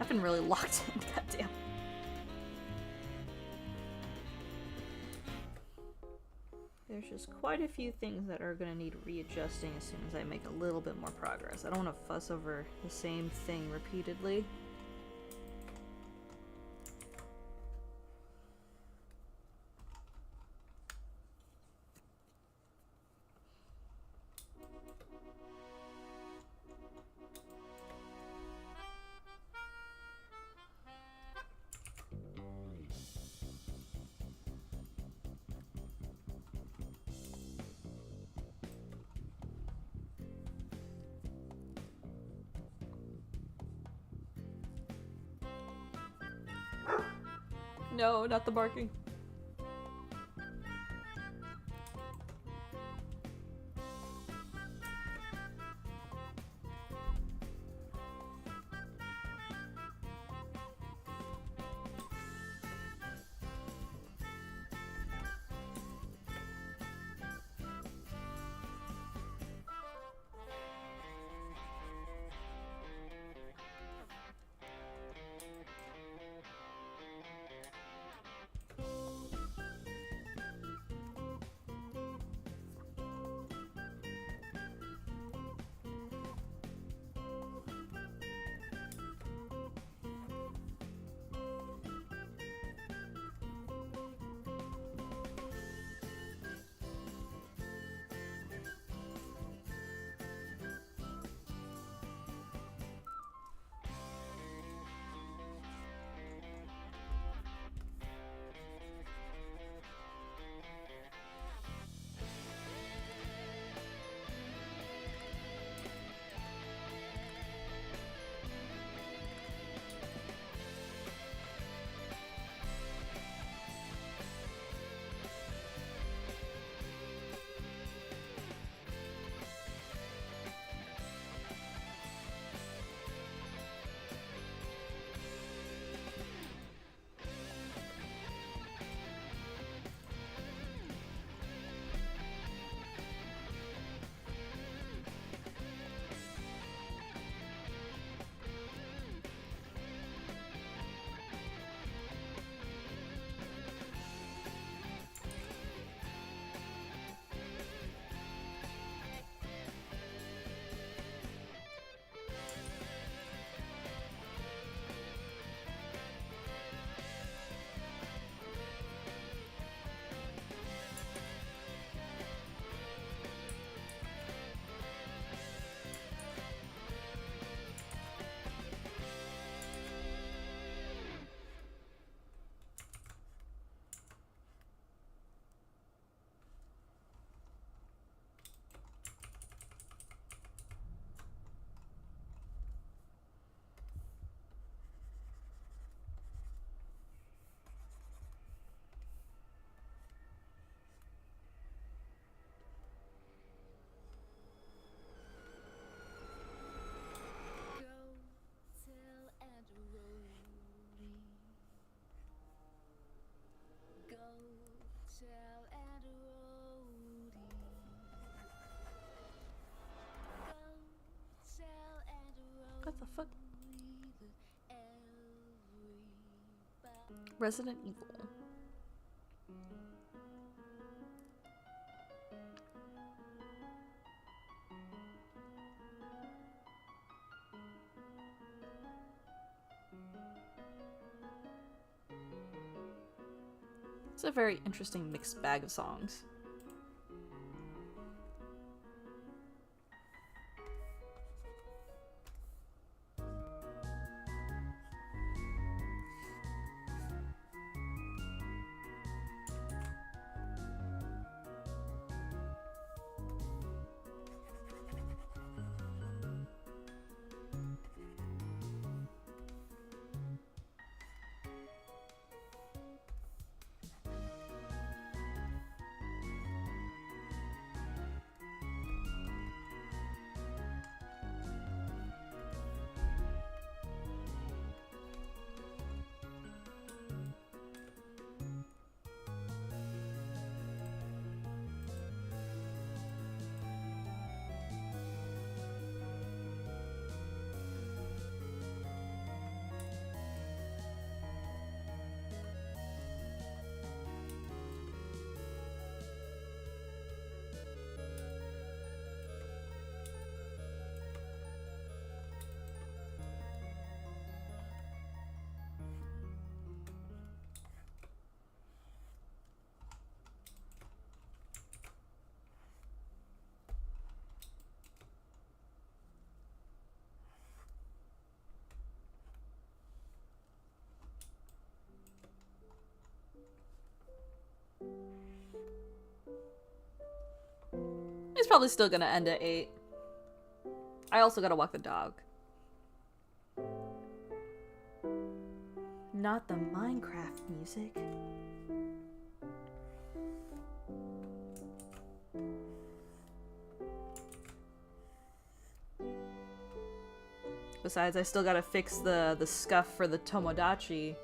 I've been really locked in, goddamn. There's just quite a few things that are gonna need readjusting as soon as I make a little bit more progress. I don't want to fuss over the same thing repeatedly. No, not the barking. What the fuck? Resident Evil. It's a very interesting mixed bag of songs. He's probably still gonna end at 8. I also gotta walk the dog. Not the Minecraft music. Besides, I still gotta fix the scuff for the Tomodachi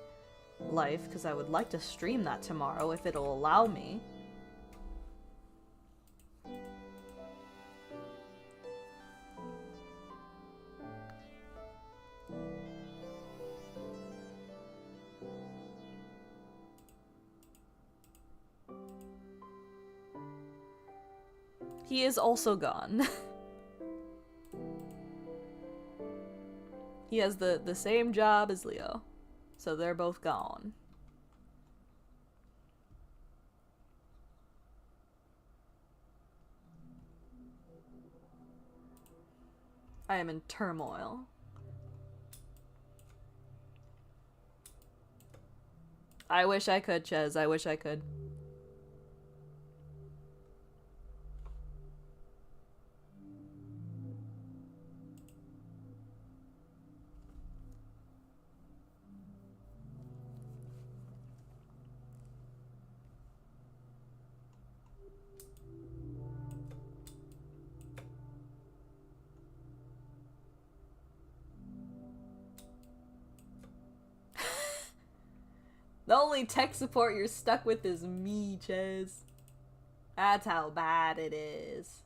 life, because I would like to stream that tomorrow if it'll allow me. He is also gone. He has the same job as Leo. So they're both gone. I am in turmoil. I wish I could, Ches. I wish I could. The only tech support you're stuck with is me, Ches. That's how bad it is.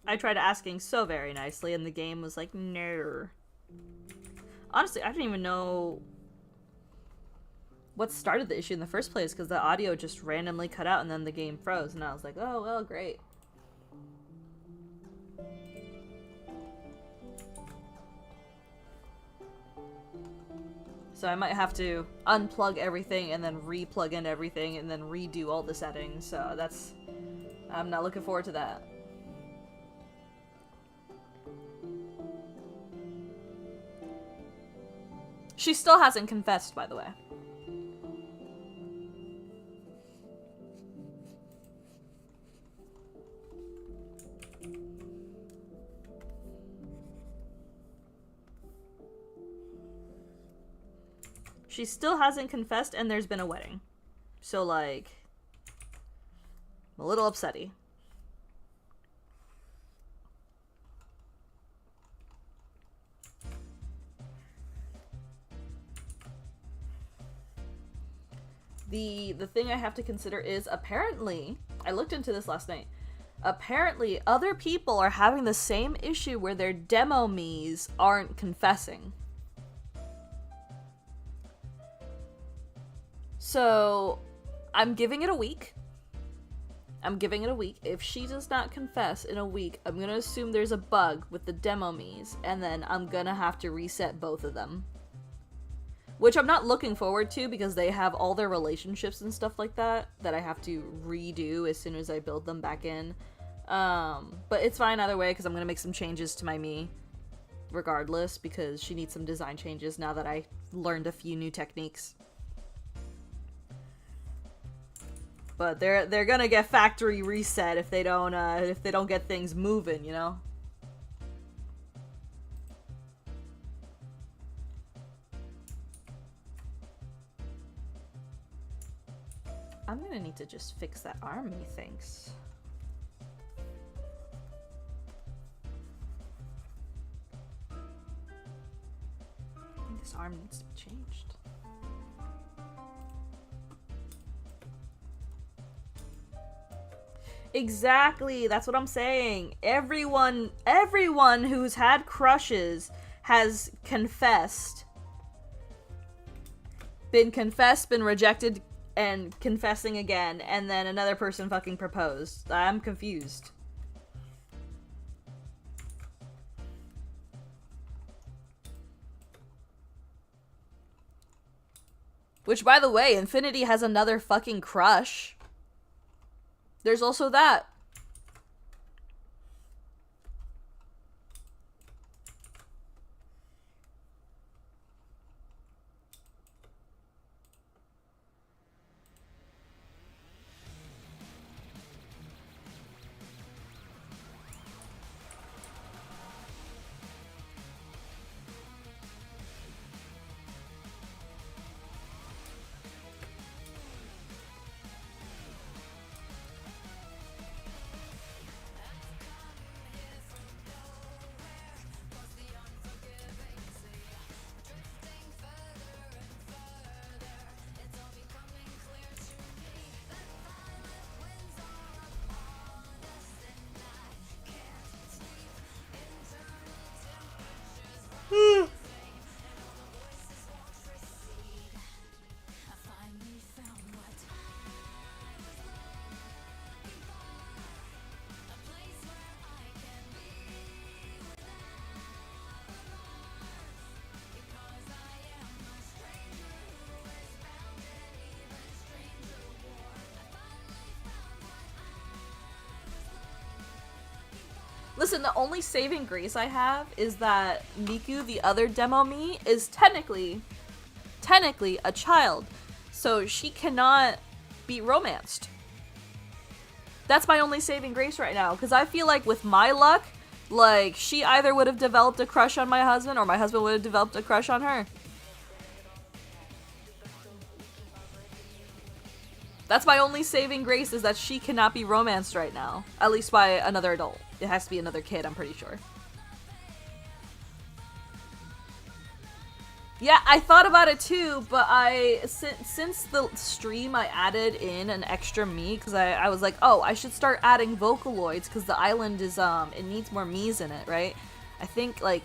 I tried asking so very nicely, and the game was like, no. Honestly, I didn't even know what started the issue in the first place, because the audio just randomly cut out and then the game froze, and I was like, oh, well, great. So I might have to unplug everything and then re-plug in everything and then redo all the settings, so that's... I'm not looking forward to that. She still hasn't confessed, by the way. She still hasn't confessed, and there's been a wedding. So, like, I'm a little upsetty. The thing I have to consider is, apparently, I looked into this last night, apparently other people are having the same issue where their demo me's aren't confessing. So, I'm giving it a week. If she does not confess in a week, I'm gonna assume there's a bug with the demo me's, and then I'm gonna have to reset both of them. Which I'm not looking forward to, because they have all their relationships and stuff like that I have to redo as soon as I build them back in. But it's fine either way, because I'm gonna make some changes to my me regardless, because she needs some design changes now that I learned a few new techniques. But they're gonna get factory reset if they don't get things moving, you know? I'm gonna need to just fix that arm, methinks. I think this arm needs to be changed. Exactly, that's what I'm saying. Everyone who's had crushes has confessed. Been confessed, been rejected, and confessing again, and then another person fucking proposed. I'm confused. Which, by the way, Infinity has another fucking crush. There's also that. Listen, the only saving grace I have is that Miku, the other demo me, is technically a child. So she cannot be romanced. That's my only saving grace right now. Because I feel like with my luck, like, she either would have developed a crush on my husband or my husband would have developed a crush on her. That's my only saving grace, is that she cannot be romanced right now. At least by another adult. It has to be another kid, I'm pretty sure. Yeah, I thought about it too, but since the stream I added in an extra me, because I was like, oh, I should start adding Vocaloids, because the island is, it needs more me's in it, right? I think, like,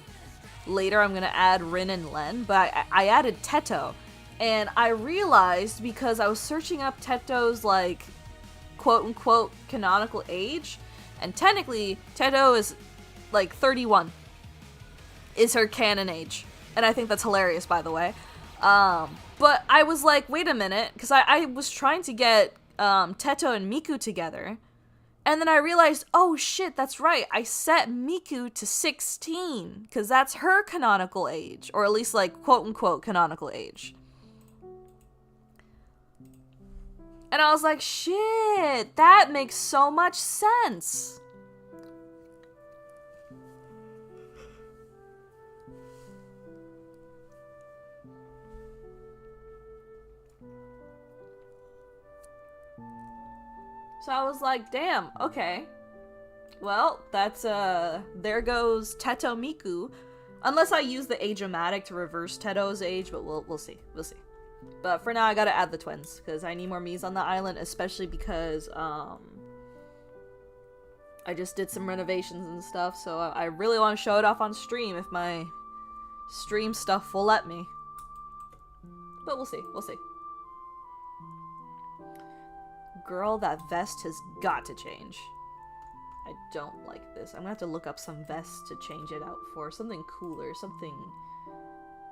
later I'm gonna add Rin and Len, but I added Teto. And I realized, because I was searching up Teto's, like, quote-unquote canonical age, and technically, Teto is, like, 31. Is her canon age. And I think that's hilarious, by the way. But I was like, wait a minute, because I was trying to get Teto and Miku together. And then I realized, oh shit, that's right, I set Miku to 16, because that's her canonical age. Or at least, like, quote-unquote canonical age. And I was like, shit, that makes so much sense. So I was like, damn, okay. Well, that's, there goes Teto Miku. Unless I use the age-o-matic to reverse Teto's age, but we'll see. We'll see. But for now, I gotta add the twins, because I need more Miis on the island, especially because, I just did some renovations and stuff, so I really want to show it off on stream if my stream stuff will let me. But we'll see. We'll see. Girl, that vest has got to change. I don't like this. I'm gonna have to look up some vests to change it out for. Something cooler, something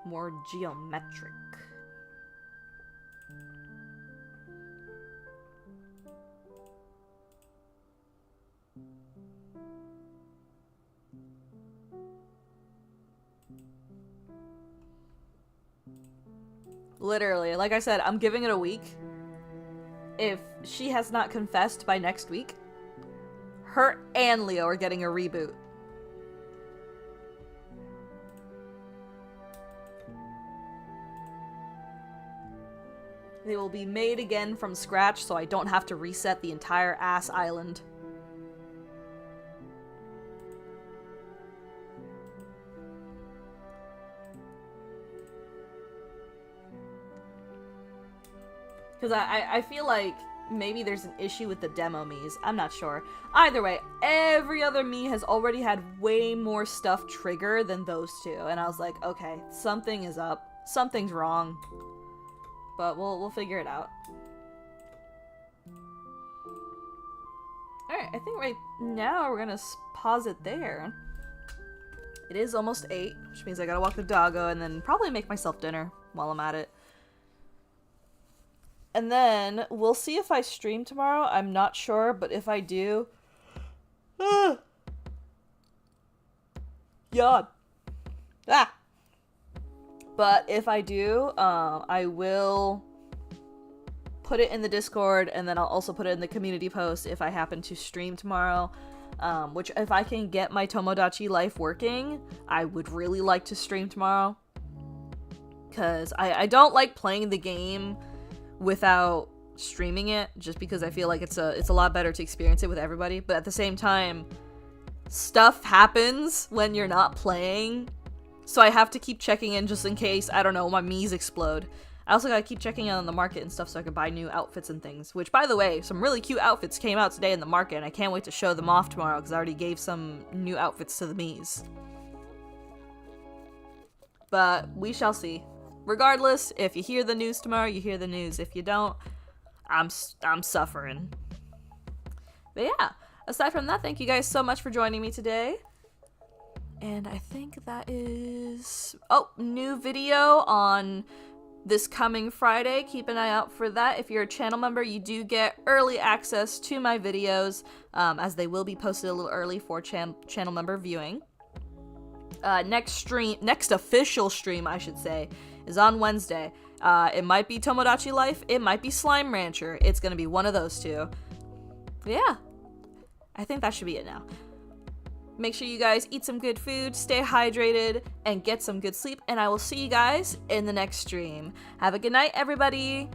more geometric. Literally, like I said, I'm giving it a week. If she has not confessed by next week, her and Leo are getting a reboot. They will be made again from scratch, so I don't have to reset the entire ass island. Because I feel like maybe there's an issue with the demo Miis. I'm not sure. Either way, every other Mii has already had way more stuff trigger than those two. And I was like, okay, something is up. Something's wrong. But we'll figure it out. Alright, I think right now we're gonna pause it there. It is almost 8, which means I gotta walk the doggo and then probably make myself dinner while I'm at it. And then we'll see if I stream tomorrow. I'm not sure, but if I do... Yawn. Ah! But if I do, I will put it in the Discord, and then I'll also put it in the community post if I happen to stream tomorrow. Which, if I can get my Tomodachi life working, I would really like to stream tomorrow. Because I don't like playing the game without streaming it, just because I feel like it's a lot better to experience it with everybody. But at the same time, stuff happens when you're not playing, so I have to keep checking in just in case, I don't know, my Miis explode. I also gotta keep checking in on the market and stuff so I can buy new outfits and things, which, by the way, some really cute outfits came out today in the market, and I can't wait to show them off tomorrow because I already gave some new outfits to the Miis. But we shall see. Regardless, if you hear the news tomorrow, you hear the news. If you don't, I'm suffering. But yeah, aside from that, thank you guys so much for joining me today. And I think that is... Oh, new video on this coming Friday. Keep an eye out for that. If you're a channel member, you do get early access to my videos, as they will be posted a little early for channel member viewing. Next official stream, I should say, is on Wednesday. It might be Tomodachi Life, it might be Slime Rancher. It's gonna be one of those two. But yeah, I think that should be it now. Make sure you guys eat some good food, stay hydrated, and get some good sleep, and I will see you guys in the next stream. Have a good night, everybody!